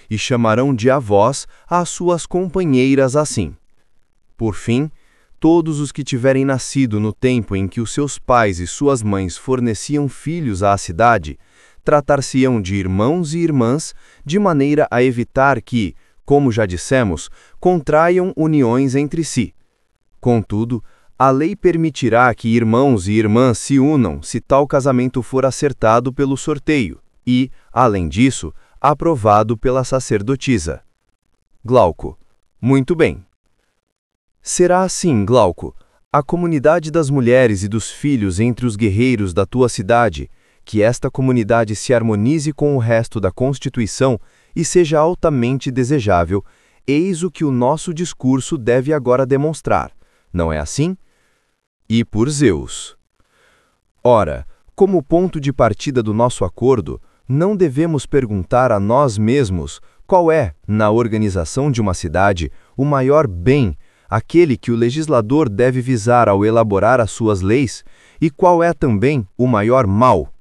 e chamarão de avós às suas companheiras assim. Por fim, todos os que tiverem nascido no tempo em que os seus pais e suas mães forneciam filhos à cidade, tratar-se-ão de irmãos e irmãs, de maneira a evitar que, como já dissemos, contraiam uniões entre si. Contudo, A lei permitirá que irmãos e irmãs se unam se tal casamento for acertado pelo sorteio e, além disso, aprovado pela sacerdotisa. Glauco. Muito bem. Será assim, Glauco, a comunidade das mulheres e dos filhos entre os guerreiros da tua cidade, que esta comunidade se harmonize com o resto da Constituição e seja altamente desejável, eis o que o nosso discurso deve agora demonstrar, não é assim? E por Zeus. Ora, como ponto de partida do nosso acordo, não devemos perguntar a nós mesmos qual é, na organização de uma cidade, o maior bem, aquele que o legislador deve visar ao elaborar as suas leis, e qual é também o maior mal.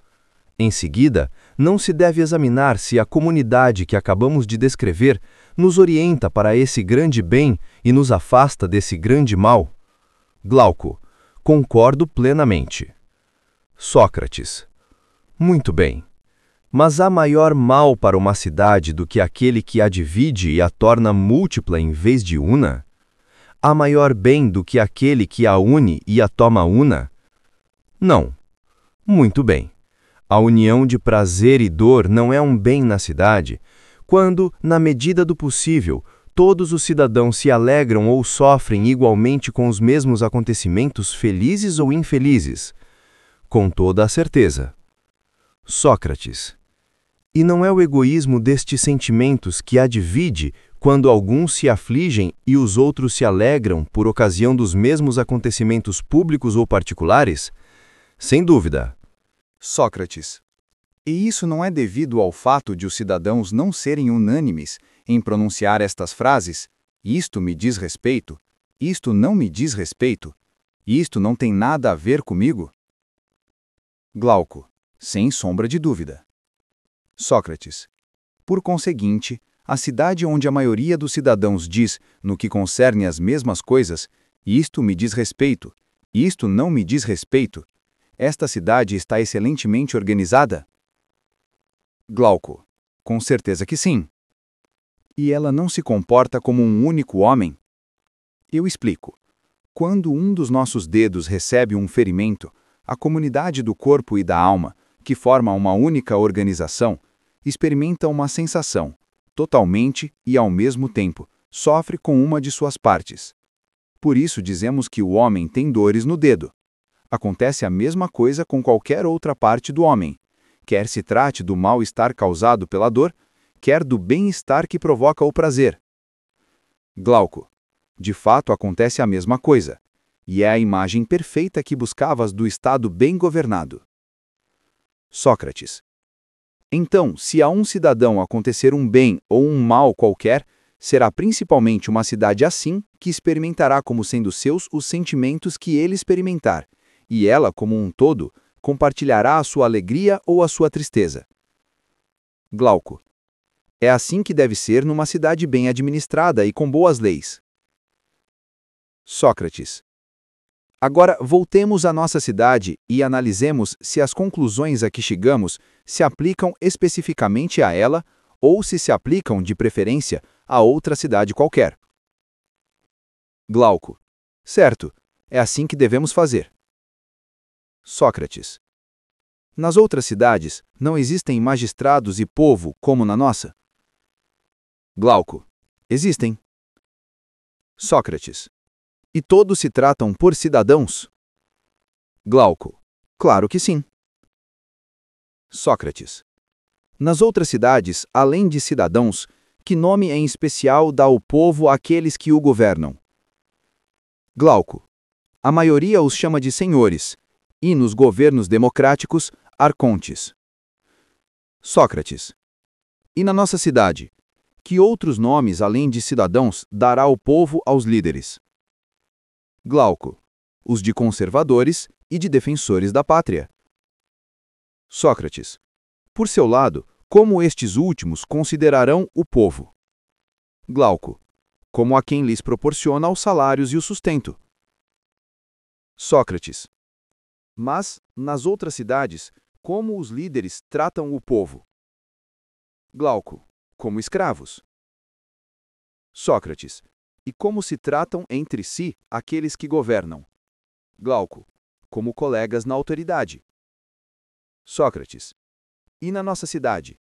Em seguida, não se deve examinar se a comunidade que acabamos de descrever nos orienta para esse grande bem e nos afasta desse grande mal? Glauco. Concordo plenamente. Sócrates. Muito bem. Mas há maior mal para uma cidade do que aquele que a divide e a torna múltipla em vez de una? Há maior bem do que aquele que a une e a toma una? Não. Muito bem. A união de prazer e dor não é um bem na cidade, quando, na medida do possível, todos os cidadãos se alegram ou sofrem igualmente com os mesmos acontecimentos felizes ou infelizes. Com toda a certeza. Sócrates. E não é o egoísmo destes sentimentos que a divide quando alguns se afligem e os outros se alegram por ocasião dos mesmos acontecimentos públicos ou particulares? Sem dúvida. Sócrates. E isso não é devido ao fato de os cidadãos não serem unânimes em pronunciar estas frases: isto me diz respeito, isto não me diz respeito, isto não tem nada a ver comigo? Glauco. Sem sombra de dúvida. Sócrates. Por conseguinte, a cidade onde a maioria dos cidadãos diz, no que concerne às mesmas coisas, isto me diz respeito, isto não me diz respeito, esta cidade está excelentemente organizada? Glauco. Com certeza que sim. E ela não se comporta como um único homem? Eu explico. Quando um dos nossos dedos recebe um ferimento, a comunidade do corpo e da alma, que forma uma única organização, experimenta uma sensação, totalmente e ao mesmo tempo, sofre com uma de suas partes. Por isso dizemos que o homem tem dores no dedo. Acontece a mesma coisa com qualquer outra parte do homem, quer se trate do mal-estar causado pela dor, quer do bem-estar que provoca o prazer. Glauco. De fato acontece a mesma coisa, e é a imagem perfeita que buscavas do Estado bem governado. Sócrates. Então, se a um cidadão acontecer um bem ou um mal qualquer, será principalmente uma cidade assim que experimentará como sendo seus os sentimentos que ele experimentar, e ela, como um todo, compartilhará a sua alegria ou a sua tristeza. Glauco. É assim que deve ser numa cidade bem administrada e com boas leis. Sócrates. Agora voltemos à nossa cidade e analisemos se as conclusões a que chegamos se aplicam especificamente a ela ou se aplicam, de preferência, a outra cidade qualquer. Glauco. Certo, é assim que devemos fazer. Sócrates. Nas outras cidades, não existem magistrados e povo como na nossa? Glauco. Existem. Sócrates. E todos se tratam por cidadãos? Glauco. Claro que sim. Sócrates. Nas outras cidades, além de cidadãos, que nome em especial dá o povo àqueles que o governam? Glauco. A maioria os chama de senhores, e nos governos democráticos, arcontes. Sócrates. E na nossa cidade, que outros nomes além de cidadãos dará o povo aos líderes? Glauco. Os de conservadores e de defensores da pátria. Sócrates. Por seu lado, como estes últimos considerarão o povo? Glauco. Como a quem lhes proporciona os salários e o sustento. Sócrates. Mas, nas outras cidades, como os líderes tratam o povo? Glauco. Como escravos. Sócrates. E como se tratam entre si aqueles que governam? Glauco, como colegas na autoridade. Sócrates, e na nossa cidade?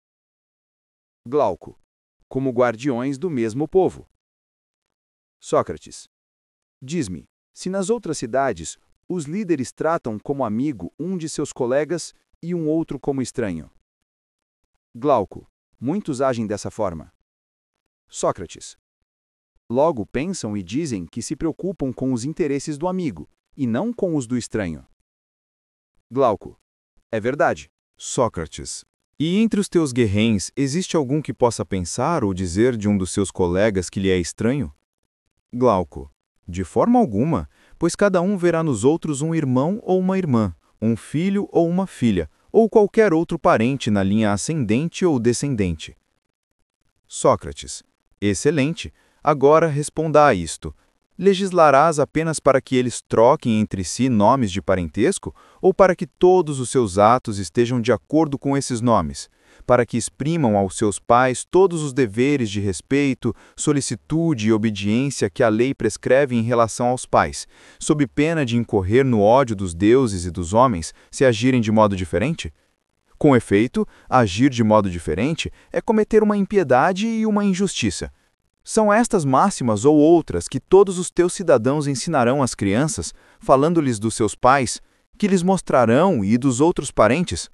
Glauco, como guardiões do mesmo povo. Sócrates, diz-me, se nas outras cidades os líderes tratam como amigo um de seus colegas e um outro como estranho. Glauco, muitos agem dessa forma. Sócrates, logo pensam e dizem que se preocupam com os interesses do amigo e não com os do estranho. Glauco, é verdade. Sócrates. E entre os teus guerrens, existe algum que possa pensar ou dizer de um dos seus colegas que lhe é estranho? Glauco. De forma alguma, pois cada um verá nos outros um irmão ou uma irmã, um filho ou uma filha, ou qualquer outro parente na linha ascendente ou descendente. Sócrates. Excelente. Agora responda a isto. Legislarás apenas para que eles troquem entre si nomes de parentesco ou para que todos os seus atos estejam de acordo com esses nomes? Para que exprimam aos seus pais todos os deveres de respeito, solicitude e obediência que a lei prescreve em relação aos pais, sob pena de incorrer no ódio dos deuses e dos homens se agirem de modo diferente? Com efeito, agir de modo diferente é cometer uma impiedade e uma injustiça. São estas máximas ou outras que todos os teus cidadãos ensinarão às crianças, falando-lhes dos seus pais, que lhes mostrarão e dos outros parentes?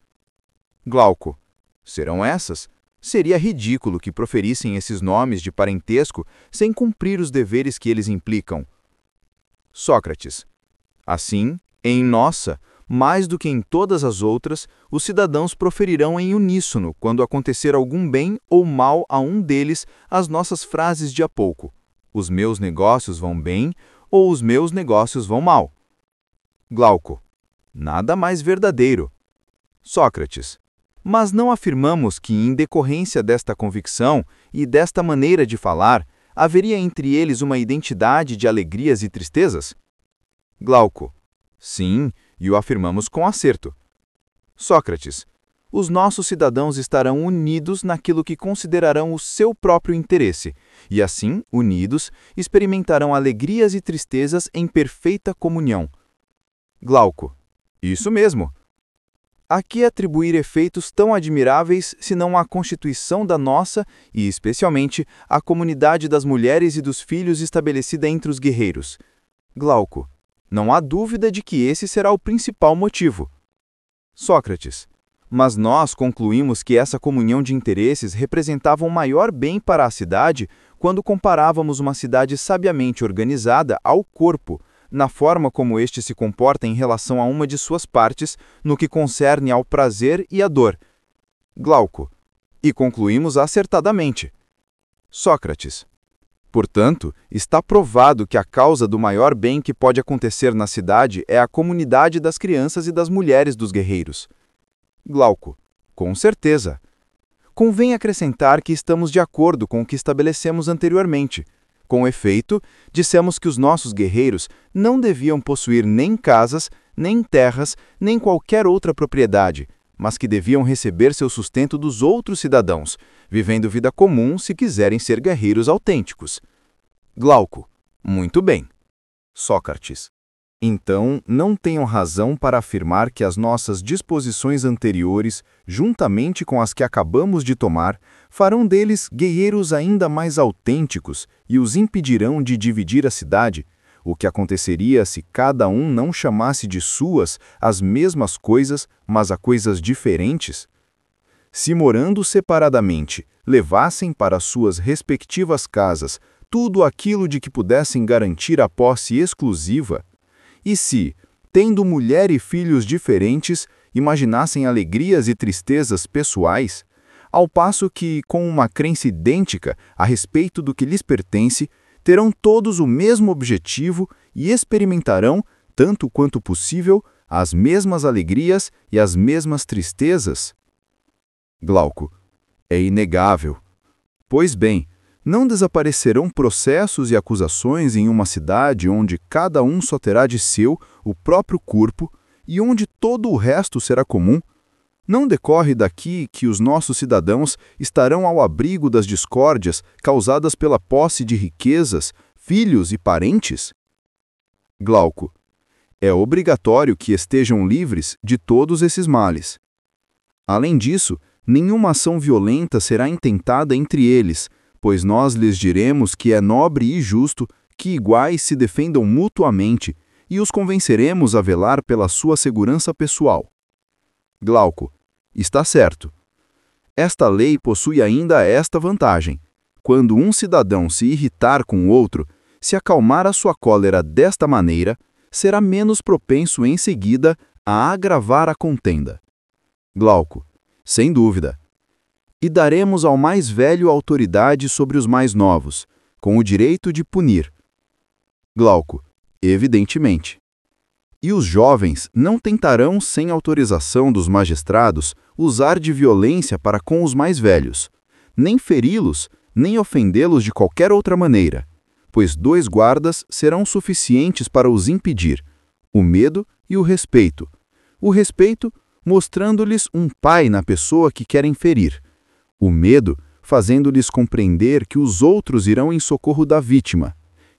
Glauco. Serão essas? Seria ridículo que proferissem esses nomes de parentesco sem cumprir os deveres que eles implicam. Sócrates. Assim, em nossa, mais do que em todas as outras, os cidadãos proferirão em uníssono, quando acontecer algum bem ou mal a um deles, as nossas frases de há pouco. Os meus negócios vão bem ou os meus negócios vão mal. Glauco. Nada mais verdadeiro. Sócrates. Mas não afirmamos que, em decorrência desta convicção e desta maneira de falar, haveria entre eles uma identidade de alegrias e tristezas? Glauco. Sim, e o afirmamos com acerto. Sócrates. Os nossos cidadãos estarão unidos naquilo que considerarão o seu próprio interesse, e assim, unidos, experimentarão alegrias e tristezas em perfeita comunhão. Glauco. Isso mesmo. A que atribuir efeitos tão admiráveis senão à constituição da nossa e, especialmente, à comunidade das mulheres e dos filhos estabelecida entre os guerreiros? Glauco. Não há dúvida de que esse será o principal motivo. Sócrates. Mas nós concluímos que essa comunhão de interesses representava um maior bem para a cidade quando comparávamos uma cidade sabiamente organizada ao corpo, na forma como este se comporta em relação a uma de suas partes, no que concerne ao prazer e à dor. Glauco. E concluímos acertadamente. Sócrates. Portanto, está provado que a causa do maior bem que pode acontecer na cidade é a comunidade das crianças e das mulheres dos guerreiros. Glauco. Com certeza. Convém acrescentar que estamos de acordo com o que estabelecemos anteriormente. Com efeito, dissemos que os nossos guerreiros não deviam possuir nem casas, nem terras, nem qualquer outra propriedade, mas que deviam receber seu sustento dos outros cidadãos, vivendo vida comum se quiserem ser guerreiros autênticos. Glauco. Muito bem. Sócrates. Então, não tenham razão para afirmar que as nossas disposições anteriores, juntamente com as que acabamos de tomar, farão deles guerreiros ainda mais autênticos e os impedirão de dividir a cidade, o que aconteceria se cada um não chamasse de suas as mesmas coisas, mas a coisas diferentes? Se morando separadamente, levassem para suas respectivas casas tudo aquilo de que pudessem garantir a posse exclusiva, e se, tendo mulher e filhos diferentes, imaginassem alegrias e tristezas pessoais, ao passo que, com uma crença idêntica a respeito do que lhes pertence, terão todos o mesmo objetivo e experimentarão, tanto quanto possível, as mesmas alegrias e as mesmas tristezas? Glauco. É inegável. Pois bem, não desaparecerão processos e acusações em uma cidade onde cada um só terá de seu o próprio corpo e onde todo o resto será comum? Não decorre daqui que os nossos cidadãos estarão ao abrigo das discórdias causadas pela posse de riquezas, filhos e parentes? Glauco. É obrigatório que estejam livres de todos esses males. Além disso, nenhuma ação violenta será intentada entre eles, pois nós lhes diremos que é nobre e justo que iguais se defendam mutuamente e os convenceremos a velar pela sua segurança pessoal. Glauco: está certo. Esta lei possui ainda esta vantagem. Quando um cidadão se irritar com o outro, se acalmar a sua cólera desta maneira, será menos propenso em seguida a agravar a contenda. Glauco: sem dúvida. E daremos ao mais velho autoridade sobre os mais novos, com o direito de punir. Glauco: evidentemente. E os jovens não tentarão, sem autorização dos magistrados, usar de violência para com os mais velhos, nem feri-los, nem ofendê-los de qualquer outra maneira, pois 2 guardas serão suficientes para os impedir, o medo e o respeito. O respeito, mostrando-lhes um pai na pessoa que querem ferir. O medo, fazendo-lhes compreender que os outros irão em socorro da vítima,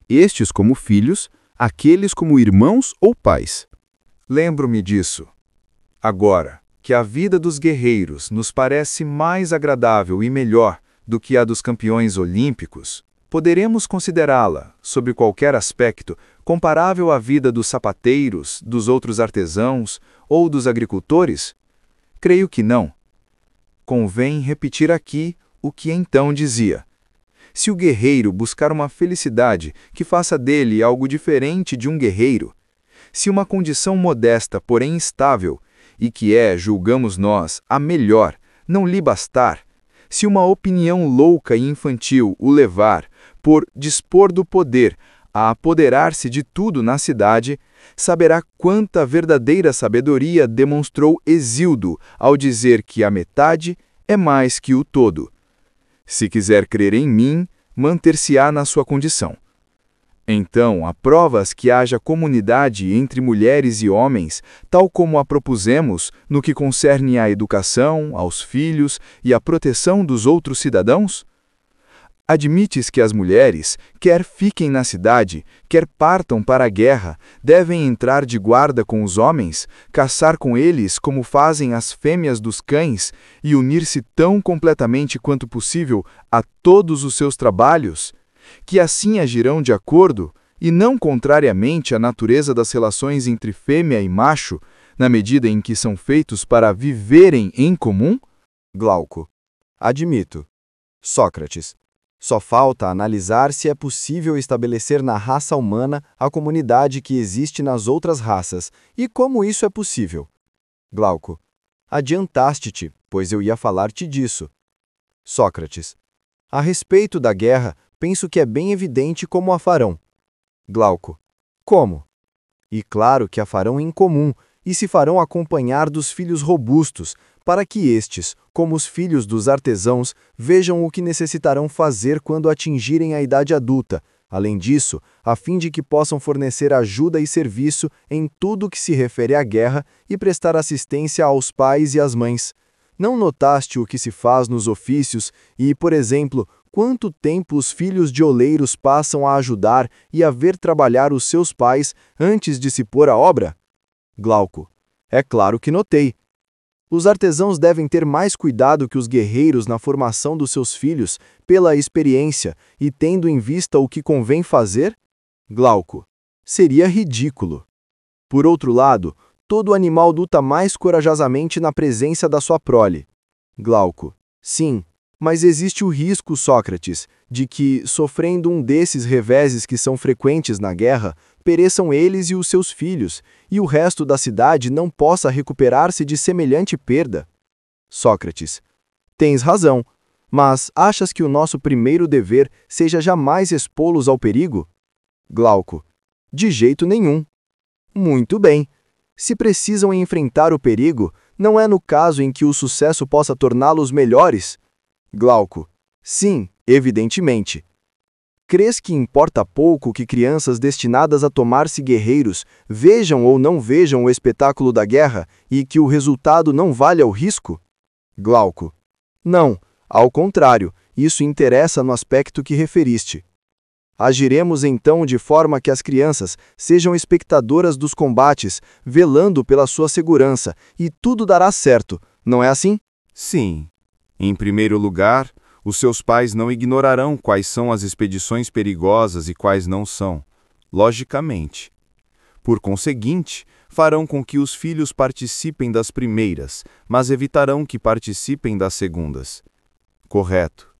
estes como filhos, aqueles como irmãos ou pais. Lembro-me disso. Agora, que a vida dos guerreiros nos parece mais agradável e melhor do que a dos campeões olímpicos, poderemos considerá-la, sob qualquer aspecto, comparável à vida dos sapateiros, dos outros artesãos ou dos agricultores? Creio que não. Convém repetir aqui o que então dizia. Se o guerreiro buscar uma felicidade que faça dele algo diferente de um guerreiro, se uma condição modesta, porém estável, e que é, julgamos nós, a melhor, não lhe bastar, se uma opinião louca e infantil o levar, por dispor do poder, a apoderar-se de tudo na cidade, saberá quanta verdadeira sabedoria demonstrou Hesíodo ao dizer que a metade é mais que o todo. Se quiser crer em mim, manter-se-á na sua condição. Então, há provas que haja comunidade entre mulheres e homens, tal como a propusemos no que concerne à educação, aos filhos e à proteção dos outros cidadãos? Admites que as mulheres, quer fiquem na cidade, quer partam para a guerra, devem entrar de guarda com os homens, caçar com eles como fazem as fêmeas dos cães e unir-se tão completamente quanto possível a todos os seus trabalhos, que assim agirão de acordo e não contrariamente à natureza das relações entre fêmea e macho, na medida em que são feitos para viverem em comum? Glauco: admito. Sócrates: só falta analisar se é possível estabelecer na raça humana a comunidade que existe nas outras raças, e como isso é possível. Glauco: adiantaste-te, pois eu ia falar-te disso. Sócrates: a respeito da guerra, penso que é bem evidente como a farão. Glauco: como? E claro que a farão em comum, e se farão acompanhar dos filhos robustos, para que estes, como os filhos dos artesãos, vejam o que necessitarão fazer quando atingirem a idade adulta, além disso, a fim de que possam fornecer ajuda e serviço em tudo que se refere à guerra e prestar assistência aos pais e às mães. Não notaste o que se faz nos ofícios e, por exemplo, quanto tempo os filhos de oleiros passam a ajudar e a ver trabalhar os seus pais antes de se pôr à obra? Glauco: é claro que notei. Os artesãos devem ter mais cuidado que os guerreiros na formação dos seus filhos, pela experiência e tendo em vista o que convém fazer? Glauco: seria ridículo. Por outro lado, todo animal luta mais corajosamente na presença da sua prole. Glauco: sim, mas existe o risco, Sócrates, de que, sofrendo um desses reveses que são frequentes na guerra, pereçam eles e os seus filhos, e o resto da cidade não possa recuperar-se de semelhante perda. Sócrates: tens razão, mas achas que o nosso primeiro dever seja jamais expô-los ao perigo? Glauco: de jeito nenhum. Muito bem. Se precisam enfrentar o perigo, não é no caso em que o sucesso possa torná-los melhores? Glauco: sim, evidentemente. Crês que importa pouco que crianças destinadas a tornar-se guerreiros vejam ou não vejam o espetáculo da guerra e que o resultado não valha o risco? Glauco: não, ao contrário, isso interessa no aspecto que referiste. Agiremos então de forma que as crianças sejam espectadoras dos combates, velando pela sua segurança, e tudo dará certo, não é assim? Sim. Em primeiro lugar, os seus pais não ignorarão quais são as expedições perigosas e quais não são, logicamente. Por conseguinte, farão com que os filhos participem das primeiras, mas evitarão que participem das segundas. Correto.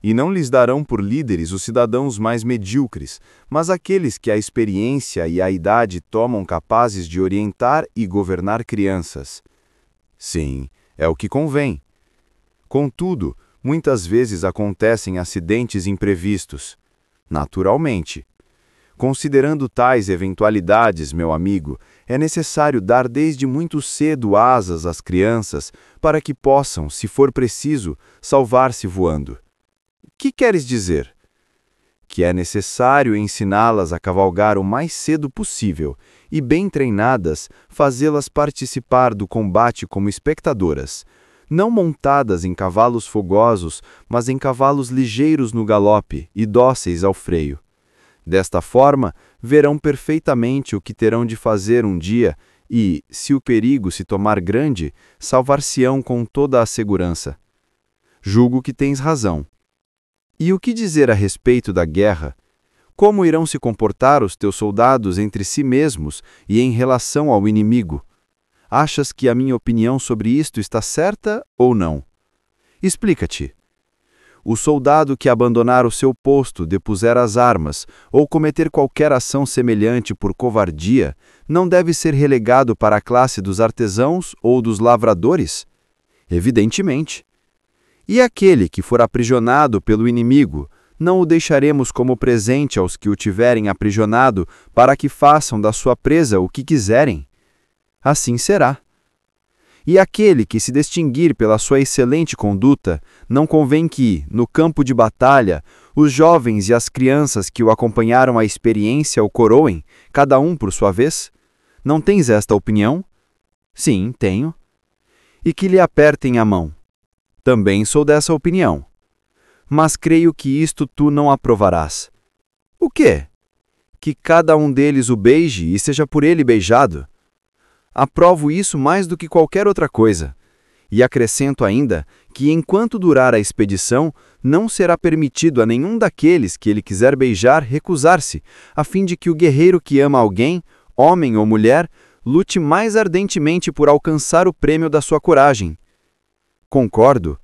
E não lhes darão por líderes os cidadãos mais medíocres, mas aqueles que a experiência e a idade tomam capazes de orientar e governar crianças. Sim, é o que convém. Contudo, muitas vezes acontecem acidentes imprevistos. Naturalmente. Considerando tais eventualidades, meu amigo, é necessário dar desde muito cedo asas às crianças para que possam, se for preciso, salvar-se voando. Que queres dizer? Que é necessário ensiná-las a cavalgar o mais cedo possível e, bem treinadas, fazê-las participar do combate como espectadoras, não montadas em cavalos fogosos, mas em cavalos ligeiros no galope e dóceis ao freio. Desta forma, verão perfeitamente o que terão de fazer um dia e, se o perigo se tomar grande, salvar-se-ão com toda a segurança. Julgo que tens razão. E o que dizer a respeito da guerra? Como irão se comportar os teus soldados entre si mesmos e em relação ao inimigo? Achas que a minha opinião sobre isto está certa ou não? Explica-te. O soldado que abandonar o seu posto, depuser as armas ou cometer qualquer ação semelhante por covardia, não deve ser relegado para a classe dos artesãos ou dos lavradores? Evidentemente. E aquele que for aprisionado pelo inimigo, não o deixaremos como presente aos que o tiverem aprisionado, para que façam da sua presa o que quiserem. Assim será. E aquele que se distinguir pela sua excelente conduta, não convém que, no campo de batalha, os jovens e as crianças que o acompanharam à experiência o coroem, cada um por sua vez? Não tens esta opinião? Sim, tenho. E que lhe apertem a mão. Também sou dessa opinião. Mas creio que isto tu não aprovarás. O quê? Que cada um deles o beije e seja por ele beijado? Aprovo isso mais do que qualquer outra coisa. E acrescento ainda que, enquanto durar a expedição, não será permitido a nenhum daqueles que ele quiser beijar recusar-se, a fim de que o guerreiro que ama alguém, homem ou mulher, lute mais ardentemente por alcançar o prêmio da sua coragem. Concordo.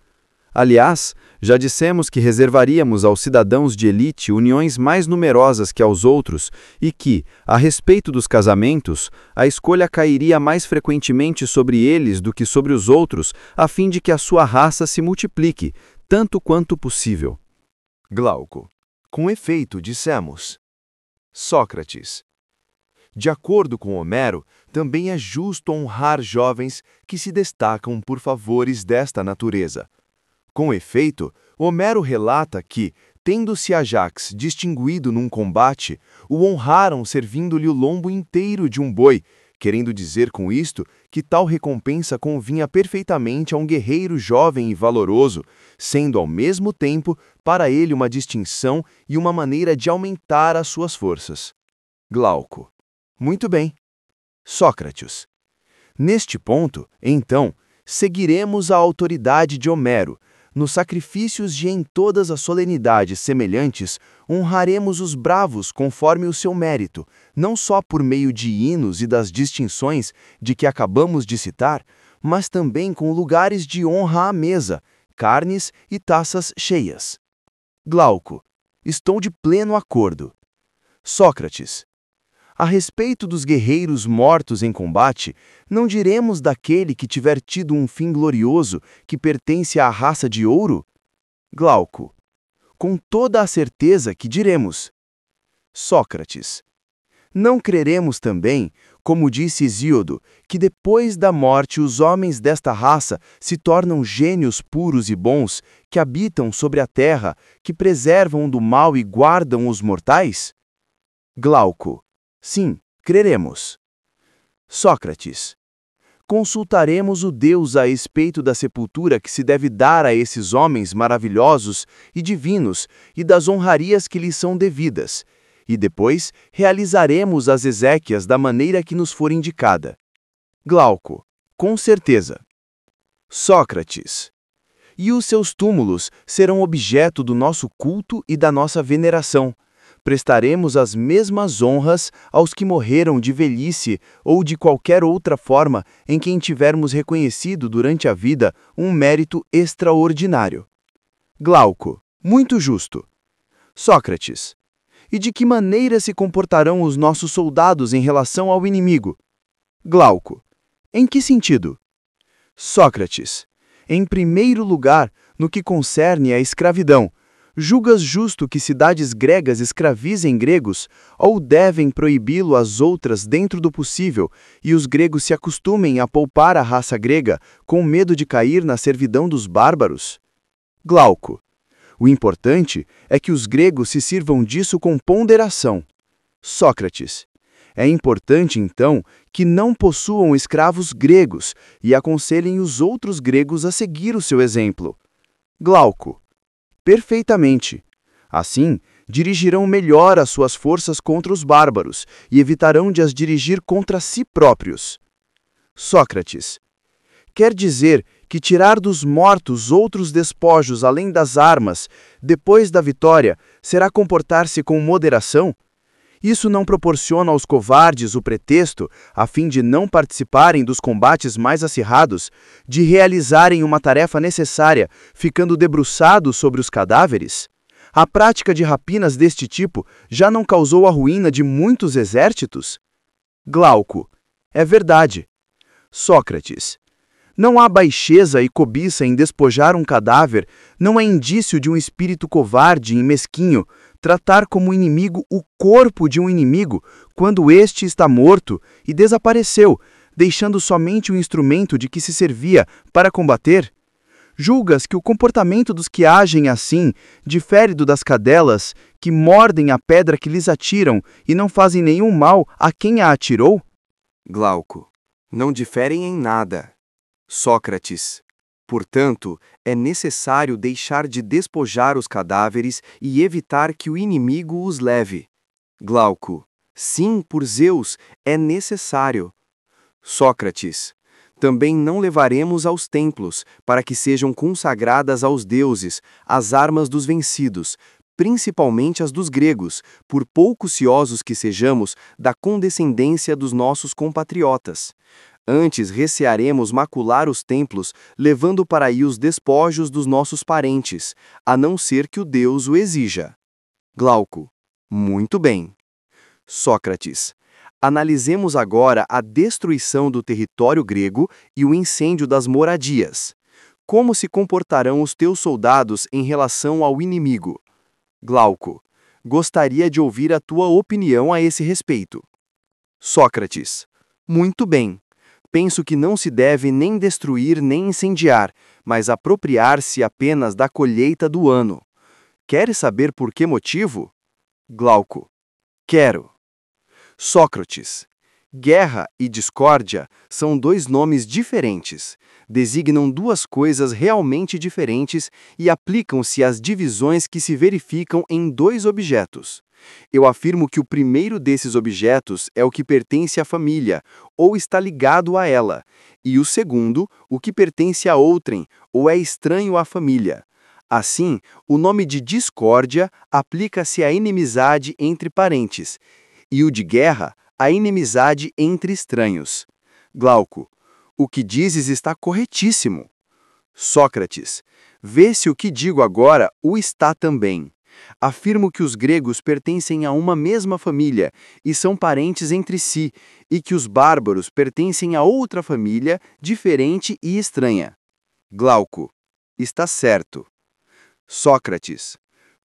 Aliás, já dissemos que reservaríamos aos cidadãos de elite uniões mais numerosas que aos outros e que, a respeito dos casamentos, a escolha cairia mais frequentemente sobre eles do que sobre os outros, a fim de que a sua raça se multiplique, tanto quanto possível. Glauco. Com efeito, dissemos. Sócrates. De acordo com Homero, também é justo honrar jovens que se destacam por favores desta natureza. Com efeito, Homero relata que, tendo-se Ajax distinguido num combate, o honraram servindo-lhe o lombo inteiro de um boi, querendo dizer com isto que tal recompensa convinha perfeitamente a um guerreiro jovem e valoroso, sendo ao mesmo tempo para ele uma distinção e uma maneira de aumentar as suas forças. Glauco. Muito bem. Sócrates. Neste ponto, então, seguiremos a autoridade de Homero. Nos sacrifícios e em todas as solenidades semelhantes, honraremos os bravos conforme o seu mérito, não só por meio de hinos e das distinções de que acabamos de citar, mas também com lugares de honra à mesa, carnes e taças cheias. Glauco. Estou de pleno acordo. Sócrates. A respeito dos guerreiros mortos em combate, não diremos daquele que tiver tido um fim glorioso que pertence à raça de ouro? Glauco. Com toda a certeza que diremos. Sócrates. Não creremos também, como disse Hesíodo, que depois da morte os homens desta raça se tornam gênios puros e bons, que habitam sobre a terra, que preservam do mal e guardam os mortais? Glauco. Sim, creremos. Sócrates. Consultaremos o Deus a respeito da sepultura que se deve dar a esses homens maravilhosos e divinos e das honrarias que lhes são devidas, e depois realizaremos as exéquias da maneira que nos for indicada. Glauco: com certeza. Sócrates: e os seus túmulos serão objeto do nosso culto e da nossa veneração. Prestaremos as mesmas honras aos que morreram de velhice ou de qualquer outra forma em quem tivermos reconhecido durante a vida um mérito extraordinário. Glauco: muito justo. Sócrates: e de que maneira se comportarão os nossos soldados em relação ao inimigo? Glauco: em que sentido? Sócrates: em primeiro lugar, no que concerne à escravidão. Julgas justo que cidades gregas escravizem gregos, ou devem proibi-lo às outras dentro do possível, e os gregos se acostumem a poupar a raça grega, com medo de cair na servidão dos bárbaros? Glauco: o importante é que os gregos se sirvam disso com ponderação. Sócrates: é importante, então, que não possuam escravos gregos e aconselhem os outros gregos a seguir o seu exemplo. Glauco: perfeitamente. Assim, dirigirão melhor as suas forças contra os bárbaros e evitarão de as dirigir contra si próprios. Sócrates: quer dizer que tirar dos mortos outros despojos além das armas, depois da vitória, será comportar-se com moderação? Isso não proporciona aos covardes o pretexto, a fim de não participarem dos combates mais acirrados, de realizarem uma tarefa necessária, ficando debruçados sobre os cadáveres? A prática de rapinas deste tipo já não causou a ruína de muitos exércitos? Glauco: é verdade. Sócrates: não há baixeza e cobiça em despojar um cadáver, não é indício de um espírito covarde e mesquinho tratar como inimigo o corpo de um inimigo quando este está morto e desapareceu, deixando somente o instrumento de que se servia para combater? Julgas que o comportamento dos que agem assim difere do das cadelas que mordem a pedra que lhes atiram e não fazem nenhum mal a quem a atirou? Glauco: não diferem em nada. Sócrates: portanto, é necessário deixar de despojar os cadáveres e evitar que o inimigo os leve. Glauco: sim, por Zeus, é necessário. Sócrates: também não levaremos aos templos, para que sejam consagradas aos deuses, as armas dos vencidos, principalmente as dos gregos, por pouco ciosos que sejamos da condescendência dos nossos compatriotas. Antes recearemos macular os templos, levando para aí os despojos dos nossos parentes, a não ser que o Deus o exija. Glauco: muito bem. Sócrates: analisemos agora a destruição do território grego e o incêndio das moradias. Como se comportarão os teus soldados em relação ao inimigo? Glauco: gostaria de ouvir a tua opinião a esse respeito. Sócrates: muito bem. Penso que não se deve nem destruir nem incendiar, mas apropriar-se apenas da colheita do ano. Queres saber por que motivo? Glauco: quero. Sócrates: guerra e discórdia são dois nomes diferentes, designam duas coisas realmente diferentes e aplicam-se às divisões que se verificam em dois objetos. Eu afirmo que o primeiro desses objetos é o que pertence à família, ou está ligado a ela, e o segundo, o que pertence a outrem, ou é estranho à família. Assim, o nome de discórdia aplica-se à inimizade entre parentes, e o de guerra, à inimizade entre estranhos. Glauco: o que dizes está corretíssimo. Sócrates: vê se o que digo agora o está também. Afirmo que os gregos pertencem a uma mesma família e são parentes entre si, e que os bárbaros pertencem a outra família, diferente e estranha. Glauco: está certo. Sócrates: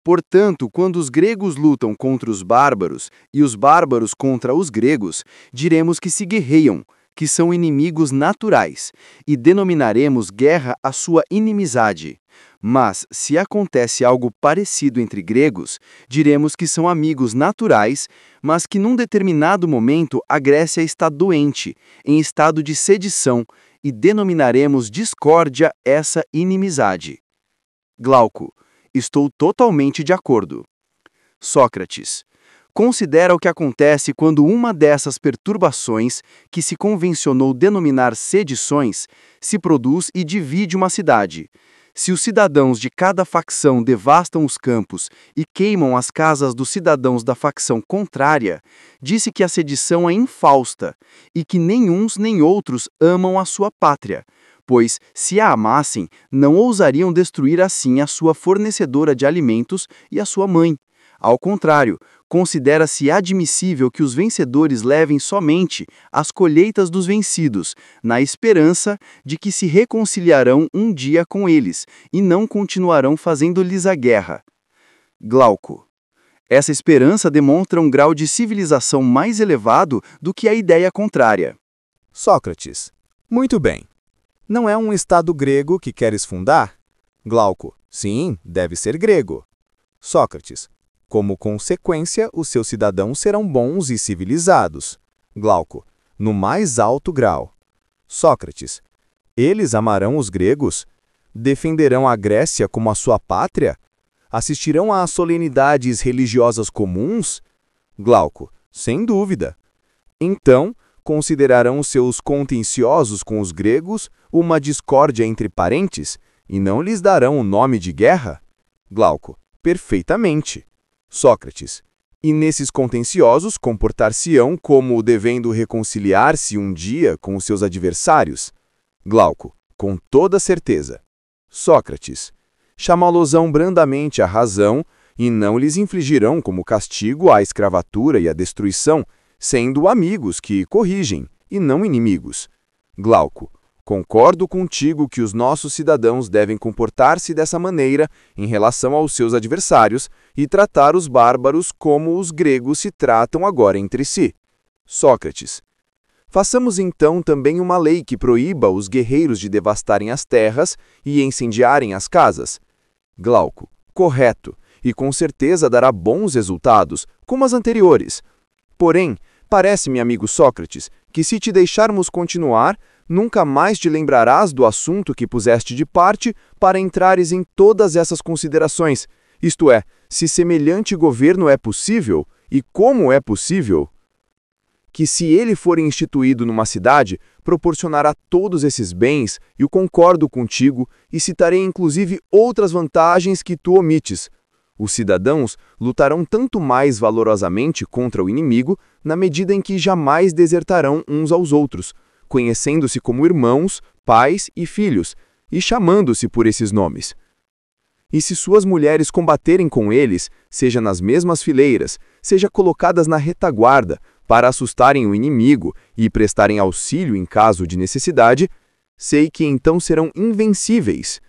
portanto, quando os gregos lutam contra os bárbaros e os bárbaros contra os gregos, diremos que se guerreiam, que são inimigos naturais, e denominaremos guerra a sua inimizade. Mas, se acontece algo parecido entre gregos, diremos que são amigos naturais, mas que num determinado momento a Grécia está doente, em estado de sedição, e denominaremos discórdia essa inimizade. Glauco: estou totalmente de acordo. Sócrates: considera o que acontece quando uma dessas perturbações, que se convencionou denominar sedições, se produz e divide uma cidade. Se os cidadãos de cada facção devastam os campos e queimam as casas dos cidadãos da facção contrária, disse que a sedição é infausta e que nem uns nem outros amam a sua pátria, pois, se a amassem, não ousariam destruir assim a sua fornecedora de alimentos e a sua mãe. Ao contrário, considera-se admissível que os vencedores levem somente as colheitas dos vencidos, na esperança de que se reconciliarão um dia com eles, e não continuarão fazendo-lhes a guerra. Glauco: essa esperança demonstra um grau de civilização mais elevado do que a ideia contrária. Sócrates: muito bem. Não é um Estado grego que queres fundar? Glauco: sim, deve ser grego. Sócrates: como consequência, os seus cidadãos serão bons e civilizados. Glauco: no mais alto grau. Sócrates: eles amarão os gregos? Defenderão a Grécia como a sua pátria? Assistirão às solenidades religiosas comuns? Glauco: sem dúvida. Então, considerarão seus contenciosos com os gregos uma discórdia entre parentes e não lhes darão o nome de guerra? Glauco: perfeitamente. Sócrates: e nesses contenciosos comportar-se-ão como devendo reconciliar-se um dia com os seus adversários? Glauco: com toda certeza. Sócrates: chamá-los-ão brandamente à razão e não lhes infligirão como castigo a escravatura e a destruição, sendo amigos que corrigem, e não inimigos. Glauco: concordo contigo que os nossos cidadãos devem comportar-se dessa maneira em relação aos seus adversários e tratar os bárbaros como os gregos se tratam agora entre si. Sócrates: façamos então também uma lei que proíba os guerreiros de devastarem as terras e incendiarem as casas. Glauco: correto, e com certeza dará bons resultados, como as anteriores. Porém, parece-me, amigo Sócrates, que se te deixarmos continuar, nunca mais te lembrarás do assunto que puseste de parte para entrares em todas essas considerações, isto é, se semelhante governo é possível e como é possível. Que se ele for instituído numa cidade, proporcionará todos esses bens, e o concordo contigo, e citarei inclusive outras vantagens que tu omites. Os cidadãos lutarão tanto mais valorosamente contra o inimigo, na medida em que jamais desertarão uns aos outros, conhecendo-se como irmãos, pais e filhos, e chamando-se por esses nomes. E se suas mulheres combaterem com eles, seja nas mesmas fileiras, seja colocadas na retaguarda, para assustarem o inimigo e prestarem auxílio em caso de necessidade, sei que então serão invencíveis.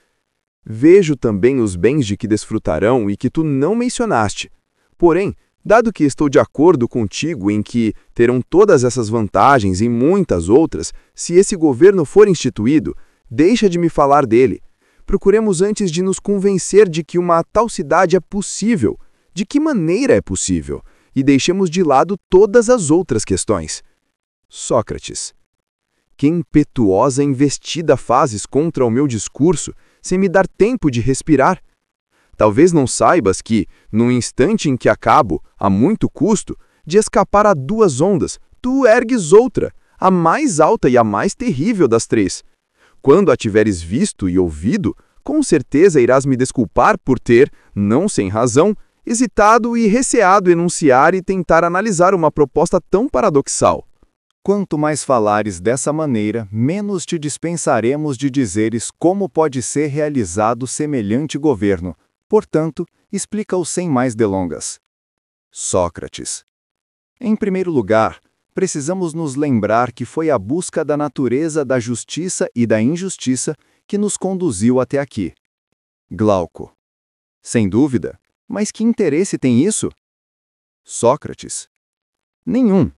Vejo também os bens de que desfrutarão e que tu não mencionaste. Porém, dado que estou de acordo contigo em que terão todas essas vantagens e muitas outras, se esse governo for instituído, deixa de me falar dele. Procuremos antes de nos convencer de que uma tal cidade é possível. De que maneira é possível? E deixemos de lado todas as outras questões. Sócrates: que impetuosa investida fazes contra o meu discurso, sem me dar tempo de respirar. Talvez não saibas que, no instante em que acabo, a muito custo, de escapar a duas ondas, tu ergues outra, a mais alta e a mais terrível das três. Quando a tiveres visto e ouvido, com certeza irás me desculpar por ter, não sem razão, hesitado e receado enunciar e tentar analisar uma proposta tão paradoxal. Quanto mais falares dessa maneira, menos te dispensaremos de dizeres como pode ser realizado semelhante governo. Portanto, explica-o sem mais delongas. Sócrates: em primeiro lugar, precisamos nos lembrar que foi a busca da natureza da justiça e da injustiça que nos conduziu até aqui. Glauco: sem dúvida, mas que interesse tem isso? Sócrates: nenhum.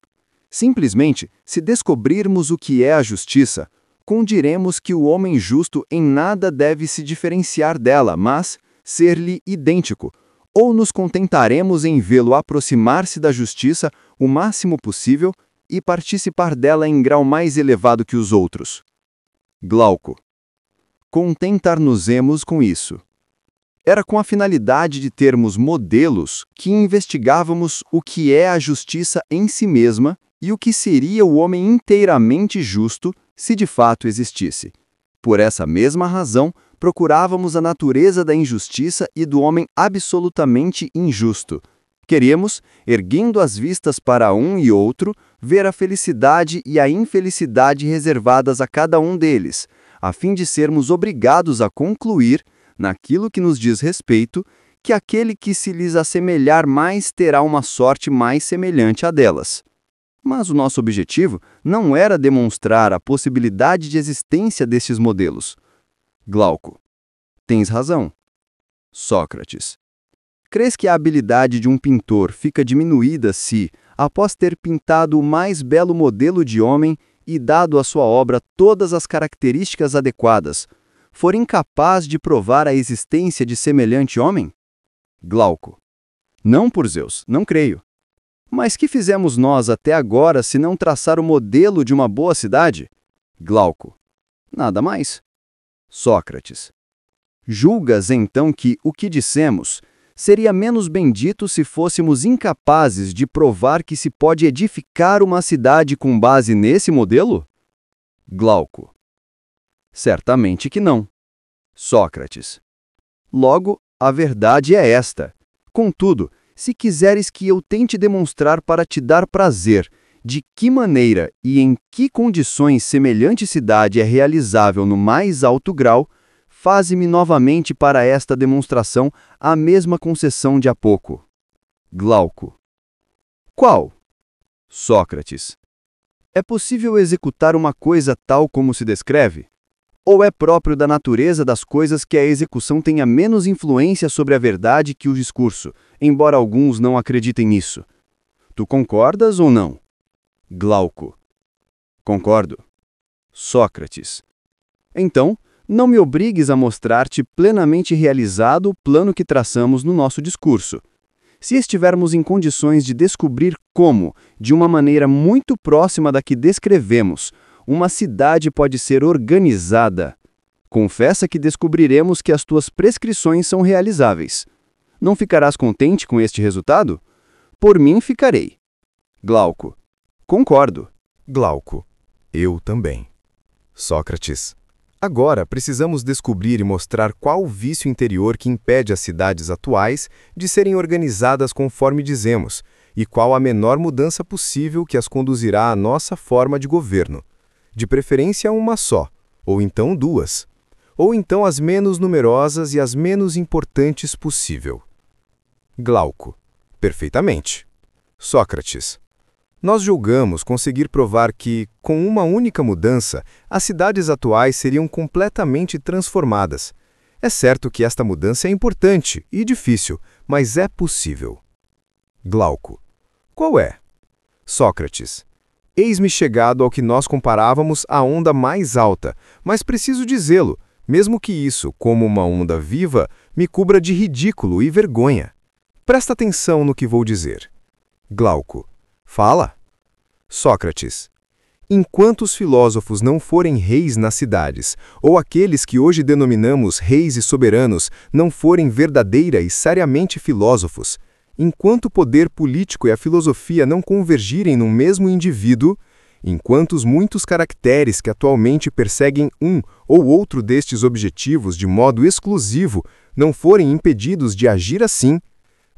Simplesmente, se descobrirmos o que é a justiça, condiremos que o homem justo em nada deve se diferenciar dela, mas ser-lhe idêntico, ou nos contentaremos em vê-lo aproximar-se da justiça o máximo possível e participar dela em grau mais elevado que os outros. Glauco. Contentar-nos-emos com isso. Era com a finalidade de termos modelos que investigávamos o que é a justiça em si mesma e o que seria o homem inteiramente justo se de fato existisse. Por essa mesma razão, procurávamos a natureza da injustiça e do homem absolutamente injusto. Queríamos, erguendo as vistas para um e outro, ver a felicidade e a infelicidade reservadas a cada um deles, a fim de sermos obrigados a concluir, naquilo que nos diz respeito, que aquele que se lhes assemelhar mais terá uma sorte mais semelhante à delas. Mas o nosso objetivo não era demonstrar a possibilidade de existência destes modelos. Glauco. Tens razão. Sócrates. Crês que a habilidade de um pintor fica diminuída se, após ter pintado o mais belo modelo de homem e dado à sua obra todas as características adequadas, for incapaz de provar a existência de semelhante homem? Glauco. Não, por Zeus, não creio. Mas que fizemos nós até agora se não traçar o modelo de uma boa cidade? Glauco. Nada mais. Sócrates. Julgas, então, que o que dissemos seria menos bendito se fôssemos incapazes de provar que se pode edificar uma cidade com base nesse modelo? Glauco. Certamente que não. Sócrates. Logo, a verdade é esta. Contudo, se quiseres que eu tente demonstrar para te dar prazer de que maneira e em que condições semelhante cidade é realizável no mais alto grau, faze-me novamente para esta demonstração a mesma concessão de há pouco. Glauco. Qual? Sócrates. É possível executar uma coisa tal como se descreve? Ou é próprio da natureza das coisas que a execução tenha menos influência sobre a verdade que o discurso, embora alguns não acreditem nisso? Tu concordas ou não? Glauco. Concordo. Sócrates. Então, não me obrigues a mostrar-te plenamente realizado o plano que traçamos no nosso discurso. Se estivermos em condições de descobrir como, de uma maneira muito próxima da que descrevemos, uma cidade pode ser organizada, confessa que descobriremos que as tuas prescrições são realizáveis. Não ficarás contente com este resultado? Por mim, ficarei. Glauco. Concordo. Glauco. Eu também. Sócrates. Agora precisamos descobrir e mostrar qual o vício interior que impede as cidades atuais de serem organizadas conforme dizemos, e qual a menor mudança possível que as conduzirá à nossa forma de governo. De preferência uma só, ou então duas, ou então as menos numerosas e as menos importantes possível. Glauco. Perfeitamente. Sócrates. Nós julgamos conseguir provar que, com uma única mudança, as cidades atuais seriam completamente transformadas. É certo que esta mudança é importante e difícil, mas é possível. Glauco. Qual é? Sócrates. Eis-me chegado ao que nós comparávamos à onda mais alta, mas preciso dizê-lo, mesmo que isso, como uma onda viva, me cubra de ridículo e vergonha. Presta atenção no que vou dizer. Glauco. Fala. Sócrates. Enquanto os filósofos não forem reis nas cidades, ou aqueles que hoje denominamos reis e soberanos não forem verdadeira e seriamente filósofos, enquanto o poder político e a filosofia não convergirem num mesmo indivíduo, enquanto os muitos caracteres que atualmente perseguem um ou outro destes objetivos de modo exclusivo não forem impedidos de agir assim,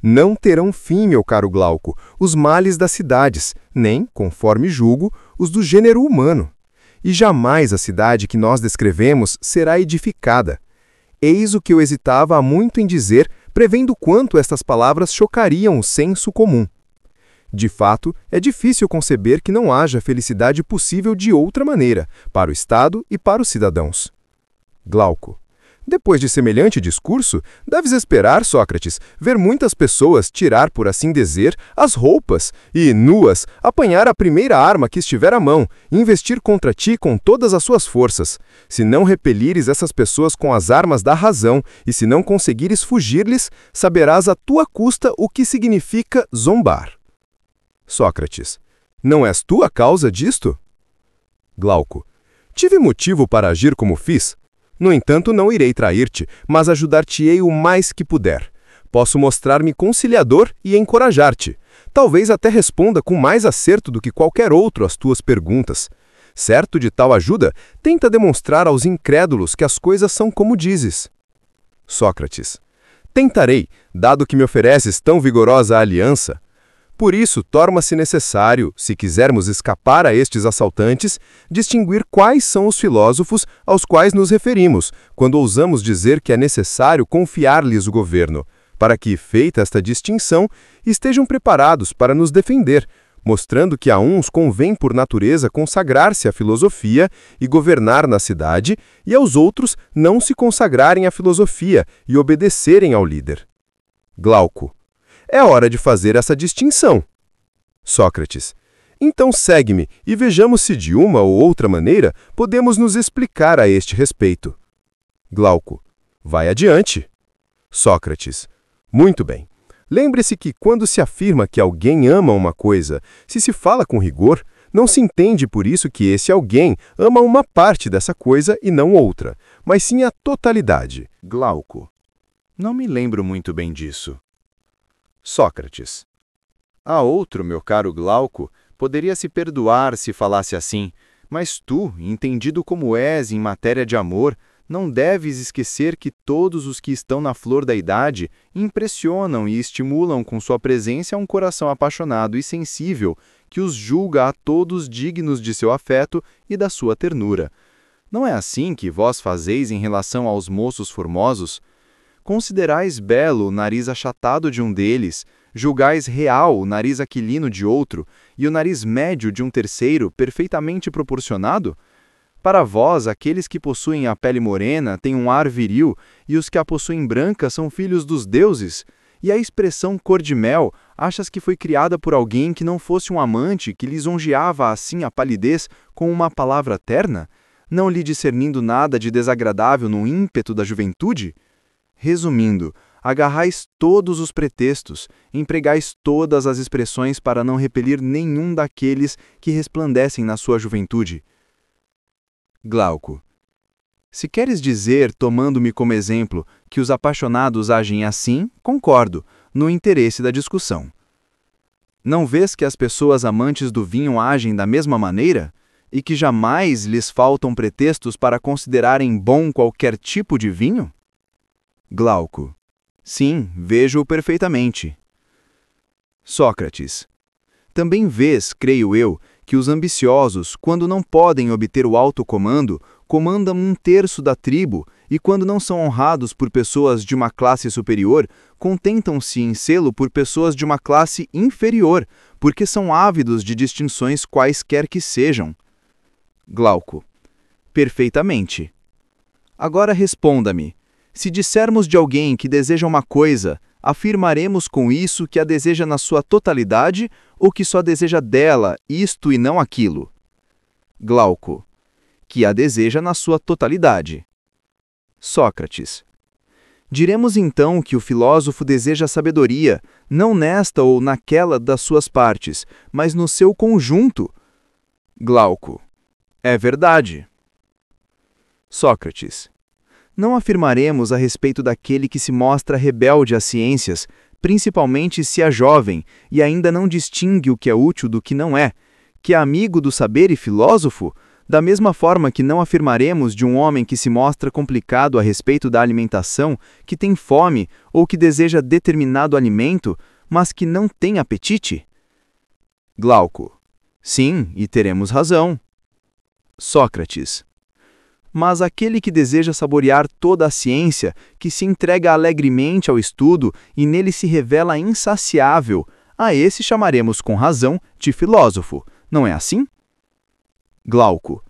não terão fim, meu caro Glauco, os males das cidades, nem, conforme julgo, os do gênero humano. E jamais a cidade que nós descrevemos será edificada. Eis o que eu hesitava há muito em dizer, prevendo quanto estas palavras chocariam o senso comum. De fato, é difícil conceber que não haja felicidade possível de outra maneira, para o Estado e para os cidadãos. Glauco. Depois de semelhante discurso, deves esperar, Sócrates, ver muitas pessoas tirar, por assim dizer, as roupas e, nuas, apanhar a primeira arma que estiver à mão e investir contra ti com todas as suas forças. Se não repelires essas pessoas com as armas da razão e se não conseguires fugir-lhes, saberás à tua custa o que significa zombar. Sócrates: não és tu a causa disto? Glauco: tive motivo para agir como fiz. No entanto, não irei trair-te, mas ajudar-te-ei o mais que puder. Posso mostrar-me conciliador e encorajar-te. Talvez até responda com mais acerto do que qualquer outro às tuas perguntas. Certo de tal ajuda, tenta demonstrar aos incrédulos que as coisas são como dizes. Sócrates: tentarei, dado que me ofereces tão vigorosa aliança. Por isso, torna-se necessário, se quisermos escapar a estes assaltantes, distinguir quais são os filósofos aos quais nos referimos, quando ousamos dizer que é necessário confiar-lhes o governo, para que, feita esta distinção, estejam preparados para nos defender, mostrando que a uns convém por natureza consagrar-se à filosofia e governar na cidade, e aos outros não se consagrarem à filosofia e obedecerem ao líder. Glauco: é hora de fazer essa distinção. Sócrates: então segue-me e vejamos se de uma ou outra maneira podemos nos explicar a este respeito. Glauco: vai adiante. Sócrates: muito bem. Lembre-se que quando se afirma que alguém ama uma coisa, se fala com rigor, não se entende por isso que esse alguém ama uma parte dessa coisa e não outra, mas sim a totalidade. Glauco: não me lembro muito bem disso. Sócrates: a outro, meu caro Glauco, poderia se perdoar se falasse assim, mas tu, entendido como és em matéria de amor, não deves esquecer que todos os que estão na flor da idade impressionam e estimulam com sua presença um coração apaixonado e sensível, que os julga a todos dignos de seu afeto e da sua ternura. Não é assim que vós fazeis em relação aos moços formosos? Considerais belo o nariz achatado de um deles, julgais real o nariz aquilino de outro, e o nariz médio de um terceiro perfeitamente proporcionado? Para vós, aqueles que possuem a pele morena têm um ar viril, e os que a possuem branca são filhos dos deuses? E a expressão cor de mel, achas que foi criada por alguém que não fosse um amante que lisonjeava assim a palidez com uma palavra terna, não lhe discernindo nada de desagradável no ímpeto da juventude? Resumindo, agarrais todos os pretextos, empregais todas as expressões para não repelir nenhum daqueles que resplandecem na sua juventude. Glauco: se queres dizer, tomando-me como exemplo, que os apaixonados agem assim, concordo, no interesse da discussão. Não vês que as pessoas amantes do vinho agem da mesma maneira? E que jamais lhes faltam pretextos para considerarem bom qualquer tipo de vinho? Glauco: sim, vejo-o perfeitamente. Sócrates: também vês, creio eu, que os ambiciosos, quando não podem obter o alto comando, comandam um terço da tribo, e quando não são honrados por pessoas de uma classe superior, contentam-se em sê-lo por pessoas de uma classe inferior, porque são ávidos de distinções quaisquer que sejam. Glauco: perfeitamente. Agora responda-me. Se dissermos de alguém que deseja uma coisa, afirmaremos com isso que a deseja na sua totalidade ou que só deseja dela isto e não aquilo? Glauco: que a deseja na sua totalidade. Sócrates: diremos então que o filósofo deseja a sabedoria, não nesta ou naquela das suas partes, mas no seu conjunto. Glauco: é verdade. Sócrates: não afirmaremos a respeito daquele que se mostra rebelde às ciências, principalmente se é jovem e ainda não distingue o que é útil do que não é, que é amigo do saber e filósofo, da mesma forma que não afirmaremos de um homem que se mostra complicado a respeito da alimentação, que tem fome ou que deseja determinado alimento, mas que não tem apetite? Glauco: sim, e teremos razão. Sócrates: mas aquele que deseja saborear toda a ciência, que se entrega alegremente ao estudo e nele se revela insaciável, a esse chamaremos com razão de filósofo, não é assim? Glauco: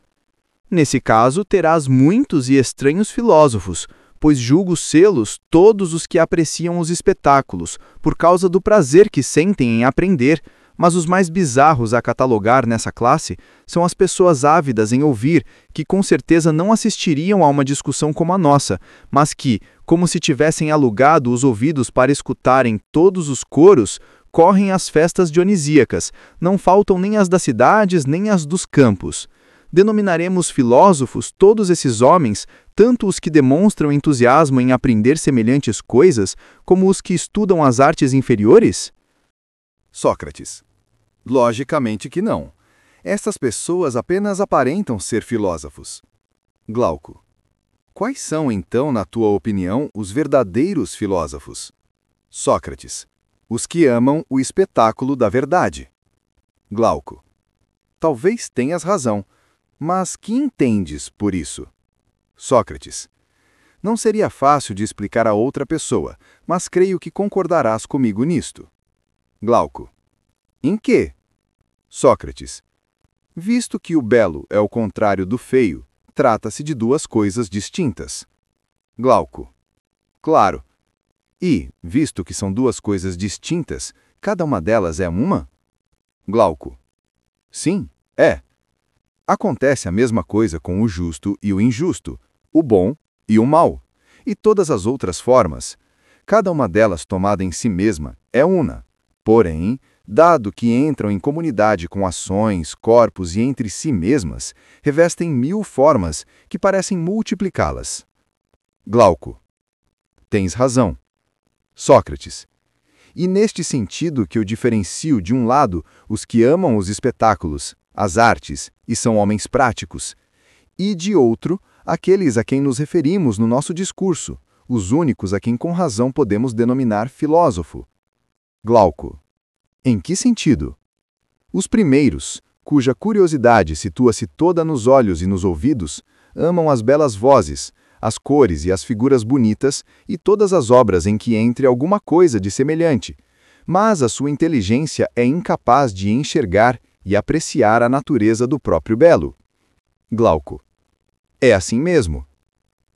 nesse caso terás muitos e estranhos filósofos, pois julgo sê-los todos os que apreciam os espetáculos, por causa do prazer que sentem em aprender, mas os mais bizarros a catalogar nessa classe são as pessoas ávidas em ouvir, que com certeza não assistiriam a uma discussão como a nossa, mas que, como se tivessem alugado os ouvidos para escutarem todos os coros, correm às festas dionisíacas, não faltam nem as das cidades nem as dos campos. Denominaremos filósofos todos esses homens, tanto os que demonstram entusiasmo em aprender semelhantes coisas, como os que estudam as artes inferiores? Sócrates. Logicamente que não. Estas pessoas apenas aparentam ser filósofos. Glauco. Quais são, então, na tua opinião, os verdadeiros filósofos? Sócrates. Os que amam o espetáculo da verdade. Glauco. Talvez tenhas razão, mas que entendes por isso? Sócrates. Não seria fácil de explicar a outra pessoa, mas creio que concordarás comigo nisto. Glauco. Em quê? Sócrates. Visto que o belo é o contrário do feio, trata-se de duas coisas distintas. Glauco. Claro. E, visto que são duas coisas distintas, cada uma delas é uma? Glauco. Sim, é. Acontece a mesma coisa com o justo e o injusto, o bom e o mal, e todas as outras formas. Cada uma delas tomada em si mesma é una. Porém, dado que entram em comunidade com ações, corpos e entre si mesmas, revestem 1000 formas que parecem multiplicá-las. Glauco. Tens razão. Sócrates. E neste sentido que eu diferencio de um lado os que amam os espetáculos, as artes, e são homens práticos, e de outro, aqueles a quem nos referimos no nosso discurso, os únicos a quem com razão podemos denominar filósofo. Glauco. Em que sentido? Os primeiros, cuja curiosidade situa-se toda nos olhos e nos ouvidos, amam as belas vozes, as cores e as figuras bonitas e todas as obras em que entre alguma coisa de semelhante, mas a sua inteligência é incapaz de enxergar e apreciar a natureza do próprio belo. Glauco. É assim mesmo.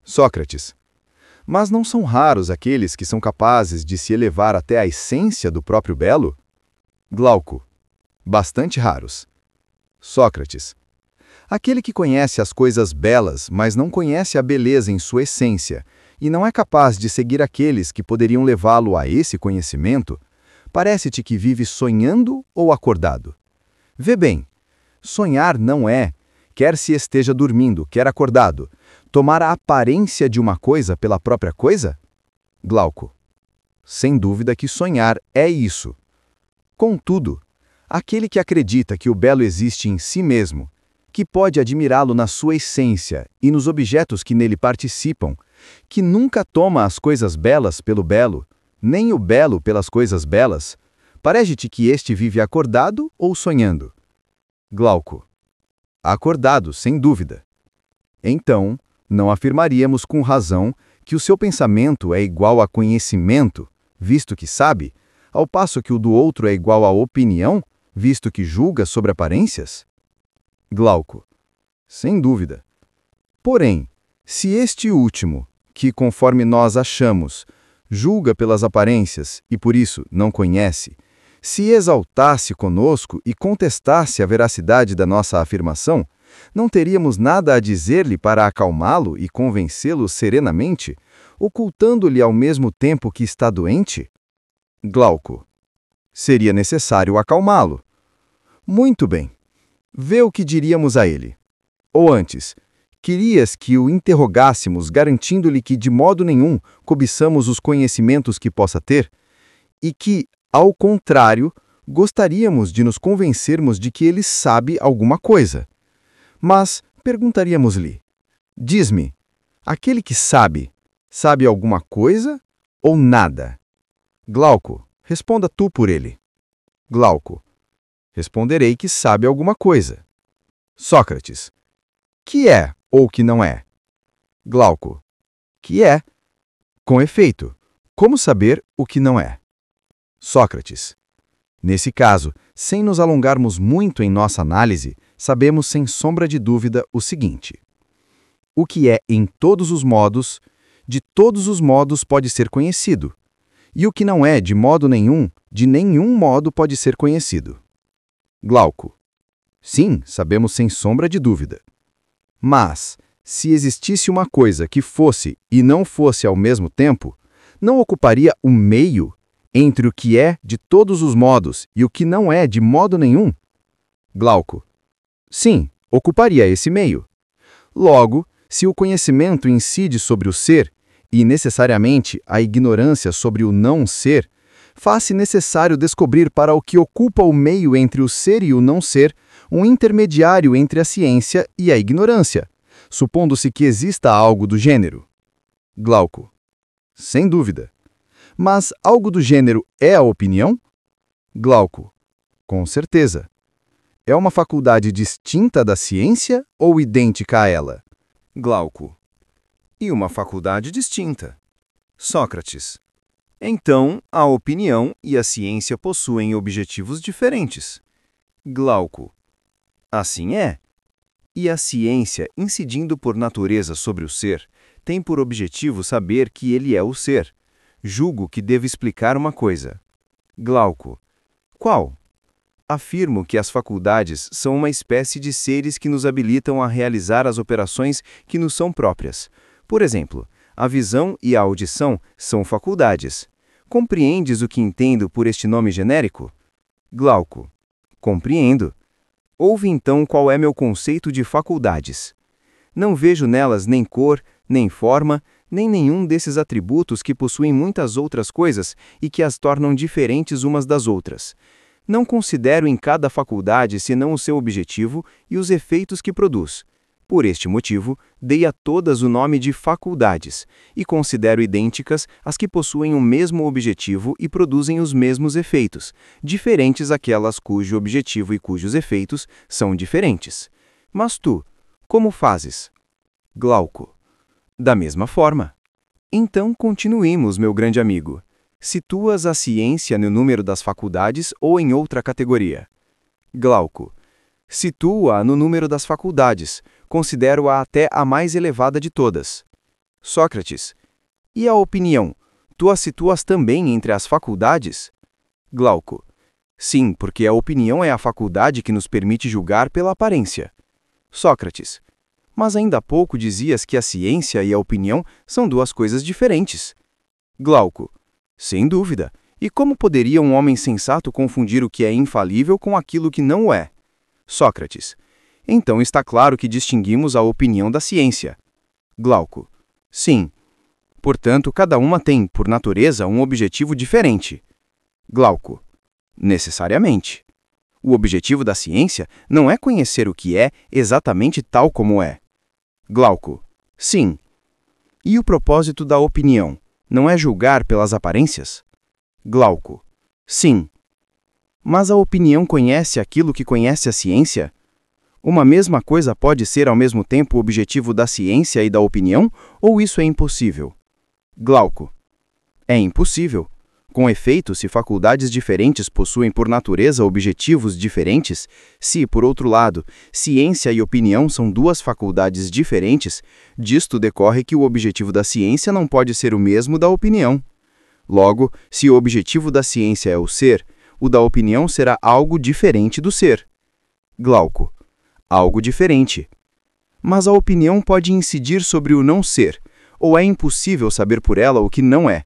Sócrates. Mas não são raros aqueles que são capazes de se elevar até a essência do próprio belo? Glauco. Bastante raros. Sócrates. Aquele que conhece as coisas belas, mas não conhece a beleza em sua essência, e não é capaz de seguir aqueles que poderiam levá-lo a esse conhecimento, parece-te que vive sonhando ou acordado? Vê bem, sonhar não é, quer se esteja dormindo, quer acordado, tomar a aparência de uma coisa pela própria coisa? Glauco. Sem dúvida que sonhar é isso. Contudo, aquele que acredita que o belo existe em si mesmo, que pode admirá-lo na sua essência e nos objetos que nele participam, que nunca toma as coisas belas pelo belo, nem o belo pelas coisas belas, parece-te que este vive acordado ou sonhando? Glauco. Acordado, sem dúvida. Então, não afirmaríamos com razão que o seu pensamento é igual a conhecimento, visto que sabe, ao passo que o do outro é igual a opinião, visto que julga sobre aparências? Glauco. Sem dúvida. Porém, se este último, que conforme nós achamos, julga pelas aparências e por isso não conhece, se exaltasse conosco e contestasse a veracidade da nossa afirmação, não teríamos nada a dizer-lhe para acalmá-lo e convencê-lo serenamente, ocultando-lhe ao mesmo tempo que está doente? Glauco. Seria necessário acalmá-lo. Muito bem. Vê o que diríamos a ele. Ou antes, querias que o interrogássemos garantindo-lhe que de modo nenhum cobiçamos os conhecimentos que possa ter, e que, ao contrário, gostaríamos de nos convencermos de que ele sabe alguma coisa. Mas perguntaríamos-lhe: diz-me, aquele que sabe alguma coisa ou nada? Glauco, responda tu por ele. Glauco. Responderei que sabe alguma coisa. Sócrates. Que é ou que não é? Glauco. Que é. Com efeito, como saber o que não é? Sócrates. Nesse caso, sem nos alongarmos muito em nossa análise, sabemos sem sombra de dúvida o seguinte: o que é em todos os modos, de todos os modos pode ser conhecido. E o que não é de modo nenhum, de nenhum modo pode ser conhecido. Glauco. Sim, sabemos sem sombra de dúvida. Mas, se existisse uma coisa que fosse e não fosse ao mesmo tempo, não ocuparia um meio entre o que é de todos os modos e o que não é de modo nenhum? Glauco. Sim, ocuparia esse meio. Logo, se o conhecimento incide sobre o ser, e necessariamente a ignorância sobre o não ser, faz-se necessário descobrir para o que ocupa o meio entre o ser e o não ser, um intermediário entre a ciência e a ignorância, supondo-se que exista algo do gênero. Glauco. Sem dúvida. Mas algo do gênero é a opinião? Glauco. Com certeza. É uma faculdade distinta da ciência ou idêntica a ela? Glauco. E uma faculdade distinta. Sócrates. Então, a opinião e a ciência possuem objetivos diferentes. Glauco. Assim é. E a ciência, incidindo por natureza sobre o ser, tem por objetivo saber que ele é o ser. Julgo que devo explicar uma coisa. Glauco. Qual? Afirmo que as faculdades são uma espécie de seres que nos habilitam a realizar as operações que nos são próprias. Por exemplo, a visão e a audição são faculdades. Compreendes o que entendo por este nome genérico? Glauco. Compreendo. Ouve então qual é meu conceito de faculdades. Não vejo nelas nem cor, nem forma, nem nenhum desses atributos que possuem muitas outras coisas e que as tornam diferentes umas das outras. Não considero em cada faculdade senão o seu objetivo e os efeitos que produz. Por este motivo, dei a todas o nome de faculdades, e considero idênticas as que possuem o mesmo objetivo e produzem os mesmos efeitos, diferentes aquelas cujo objetivo e cujos efeitos são diferentes. Mas tu, como fazes? Glauco. Da mesma forma. Então continuemos, meu grande amigo. Situas a ciência no número das faculdades ou em outra categoria? Glauco. Situo-a no número das faculdades, considero-a até a mais elevada de todas. Sócrates. E a opinião? Tu a situas também entre as faculdades? Glauco. Sim, porque a opinião é a faculdade que nos permite julgar pela aparência. Sócrates. Mas ainda há pouco dizias que a ciência e a opinião são duas coisas diferentes. Glauco. Sem dúvida. E como poderia um homem sensato confundir o que é infalível com aquilo que não o é? Sócrates. Então está claro que distinguimos a opinião da ciência. Glauco. Sim. Portanto, cada uma tem, por natureza, um objetivo diferente. Glauco. Necessariamente. O objetivo da ciência não é conhecer o que é exatamente tal como é. Glauco. Sim. E o propósito da opinião não é julgar pelas aparências? Glauco. Sim. Mas a opinião conhece aquilo que conhece a ciência? Uma mesma coisa pode ser ao mesmo tempo o objetivo da ciência e da opinião, ou isso é impossível? Glauco. É impossível. Com efeito, se faculdades diferentes possuem por natureza objetivos diferentes, se, por outro lado, ciência e opinião são duas faculdades diferentes, disto decorre que o objetivo da ciência não pode ser o mesmo da opinião. Logo, se o objetivo da ciência é o ser, o da opinião será algo diferente do ser. Glauco. Algo diferente. Mas a opinião pode incidir sobre o não ser, ou é impossível saber por ela o que não é?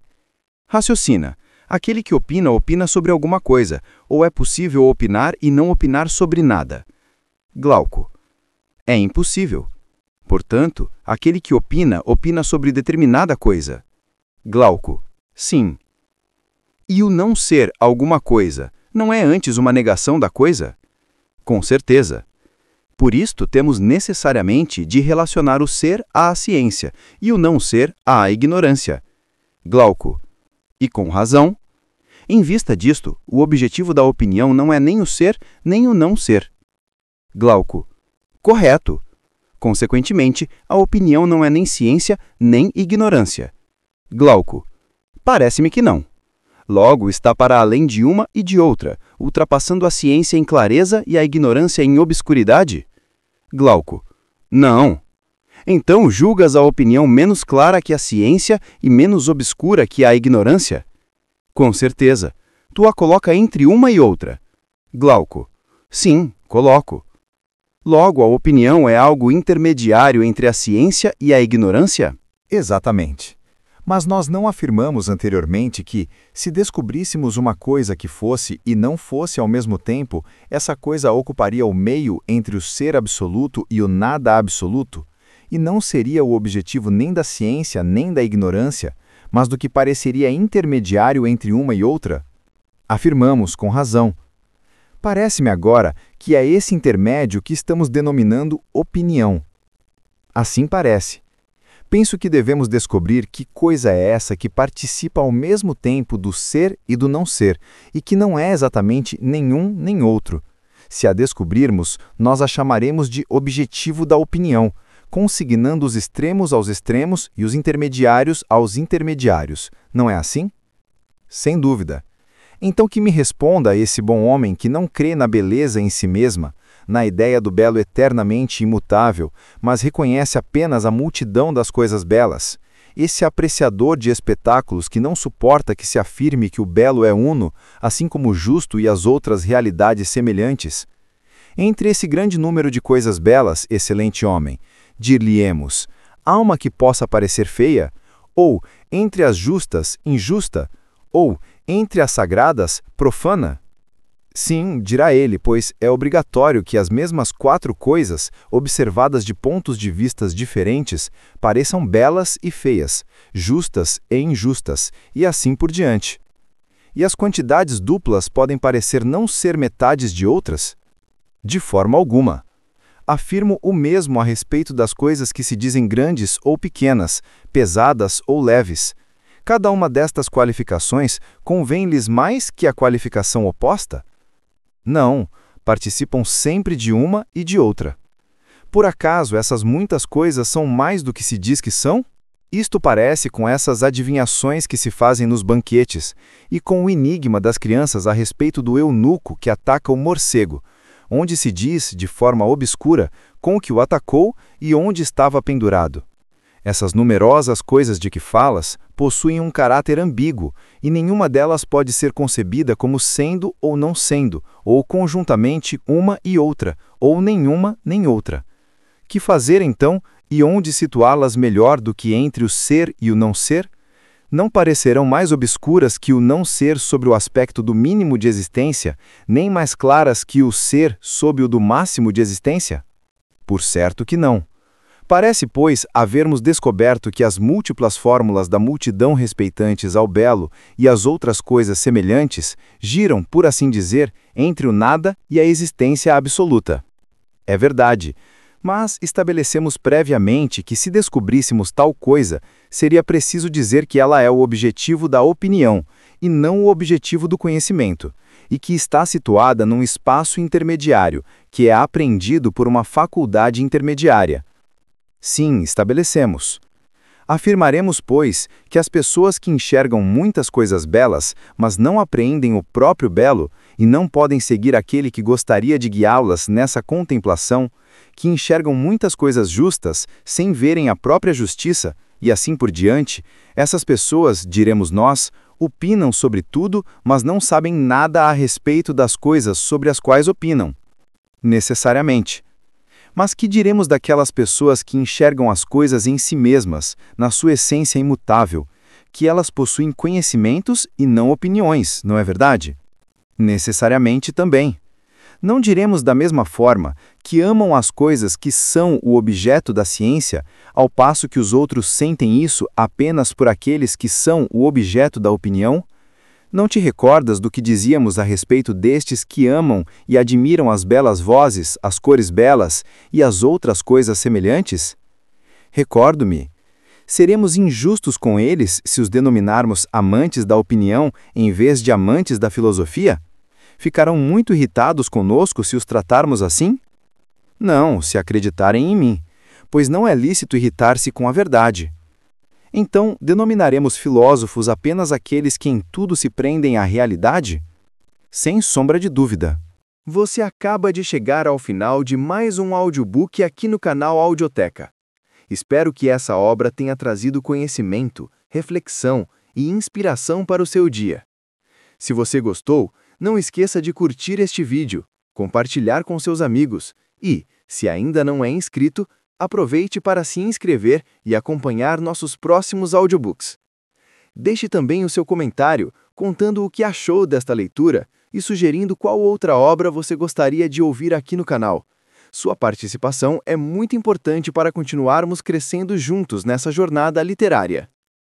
Raciocina. Aquele que opina, opina sobre alguma coisa, ou é possível opinar e não opinar sobre nada? Glauco. É impossível. Portanto, aquele que opina, opina sobre determinada coisa. Glauco. Sim. E o não ser alguma coisa não é antes uma negação da coisa? Com certeza. Por isto, temos necessariamente de relacionar o ser à ciência e o não ser à ignorância. Glauco. E com razão. Em vista disto, o objetivo da opinião não é nem o ser, nem o não ser. Glauco. Correto. Consequentemente, a opinião não é nem ciência, nem ignorância. Glauco. Parece-me que não. Logo, está para além de uma e de outra, ultrapassando a ciência em clareza e a ignorância em obscuridade? Glauco. Não. Então julgas a opinião menos clara que a ciência e menos obscura que a ignorância? Com certeza. Tu a coloca entre uma e outra. Glauco. Sim, coloco. Logo, a opinião é algo intermediário entre a ciência e a ignorância? Exatamente. Mas nós não afirmamos anteriormente que, se descobríssemos uma coisa que fosse e não fosse ao mesmo tempo, essa coisa ocuparia o meio entre o ser absoluto e o nada absoluto, e não seria o objetivo nem da ciência nem da ignorância, mas do que pareceria intermediário entre uma e outra? Afirmamos com razão. Parece-me agora que é esse intermédio que estamos denominando opinião. Assim parece. Penso que devemos descobrir que coisa é essa que participa ao mesmo tempo do ser e do não ser, e que não é exatamente nenhum nem outro. Se a descobrirmos, nós a chamaremos de objetivo da opinião, consignando os extremos aos extremos e os intermediários aos intermediários. Não é assim? Sem dúvida. Então que me responda esse bom homem que não crê na beleza em si mesma, na ideia do belo eternamente imutável, mas reconhece apenas a multidão das coisas belas. Esse apreciador de espetáculos que não suporta que se afirme que o belo é uno, assim como o justo e as outras realidades semelhantes. Entre esse grande número de coisas belas, excelente homem, dir-lhe-emos, há uma que possa parecer feia? Ou, entre as justas, injusta? Ou, entre as sagradas, profana? Sim, dirá ele, pois é obrigatório que as mesmas 4 coisas, observadas de pontos de vistas diferentes, pareçam belas e feias, justas e injustas, e assim por diante. E as quantidades duplas podem parecer não ser metades de outras? De forma alguma. Afirmo o mesmo a respeito das coisas que se dizem grandes ou pequenas, pesadas ou leves. Cada uma destas qualificações convém-lhes mais que a qualificação oposta? Não, participam sempre de uma e de outra. Por acaso essas muitas coisas são mais do que se diz que são? Isto parece com essas adivinhações que se fazem nos banquetes, e com o enigma das crianças a respeito do eunuco que ataca o morcego, onde se diz, de forma obscura, com que o atacou e onde estava pendurado. Essas numerosas coisas de que falas possuem um caráter ambíguo, e nenhuma delas pode ser concebida como sendo ou não sendo, ou conjuntamente uma e outra, ou nenhuma nem outra. Que fazer, então, e onde situá-las melhor do que entre o ser e o não ser? Não parecerão mais obscuras que o não ser sobre o aspecto do mínimo de existência, nem mais claras que o ser sob o do máximo de existência? Por certo que não. Parece, pois, havermos descoberto que as múltiplas fórmulas da multidão respeitantes ao belo e as outras coisas semelhantes giram, por assim dizer, entre o nada e a existência absoluta. É verdade, mas estabelecemos previamente que se descobríssemos tal coisa, seria preciso dizer que ela é o objetivo da opinião e não o objetivo do conhecimento, e que está situada num espaço intermediário, que é apreendido por uma faculdade intermediária. Sim, estabelecemos. Afirmaremos, pois, que as pessoas que enxergam muitas coisas belas, mas não apreendem o próprio belo, e não podem seguir aquele que gostaria de guiá-las nessa contemplação, que enxergam muitas coisas justas, sem verem a própria justiça, e assim por diante, essas pessoas, diremos nós, opinam sobre tudo, mas não sabem nada a respeito das coisas sobre as quais opinam. Necessariamente. Mas que diremos daquelas pessoas que enxergam as coisas em si mesmas, na sua essência imutável, que elas possuem conhecimentos e não opiniões, não é verdade? Necessariamente também. Não diremos da mesma forma que amam as coisas que são o objeto da ciência, ao passo que os outros sentem isso apenas por aqueles que são o objeto da opinião? Não te recordas do que dizíamos a respeito destes que amam e admiram as belas vozes, as cores belas e as outras coisas semelhantes? Recordo-me. Seremos injustos com eles se os denominarmos amantes da opinião em vez de amantes da filosofia? Ficarão muito irritados conosco se os tratarmos assim? Não, se acreditarem em mim, pois não é lícito irritar-se com a verdade. Então, denominaremos filósofos apenas aqueles que em tudo se prendem à realidade? Sem sombra de dúvida. Você acaba de chegar ao final de mais um audiobook aqui no canal Audioteca. Espero que essa obra tenha trazido conhecimento, reflexão e inspiração para o seu dia. Se você gostou, não esqueça de curtir este vídeo, compartilhar com seus amigos e, se ainda não é inscrito, aproveite para se inscrever e acompanhar nossos próximos audiobooks. Deixe também o seu comentário contando o que achou desta leitura e sugerindo qual outra obra você gostaria de ouvir aqui no canal. Sua participação é muito importante para continuarmos crescendo juntos nessa jornada literária.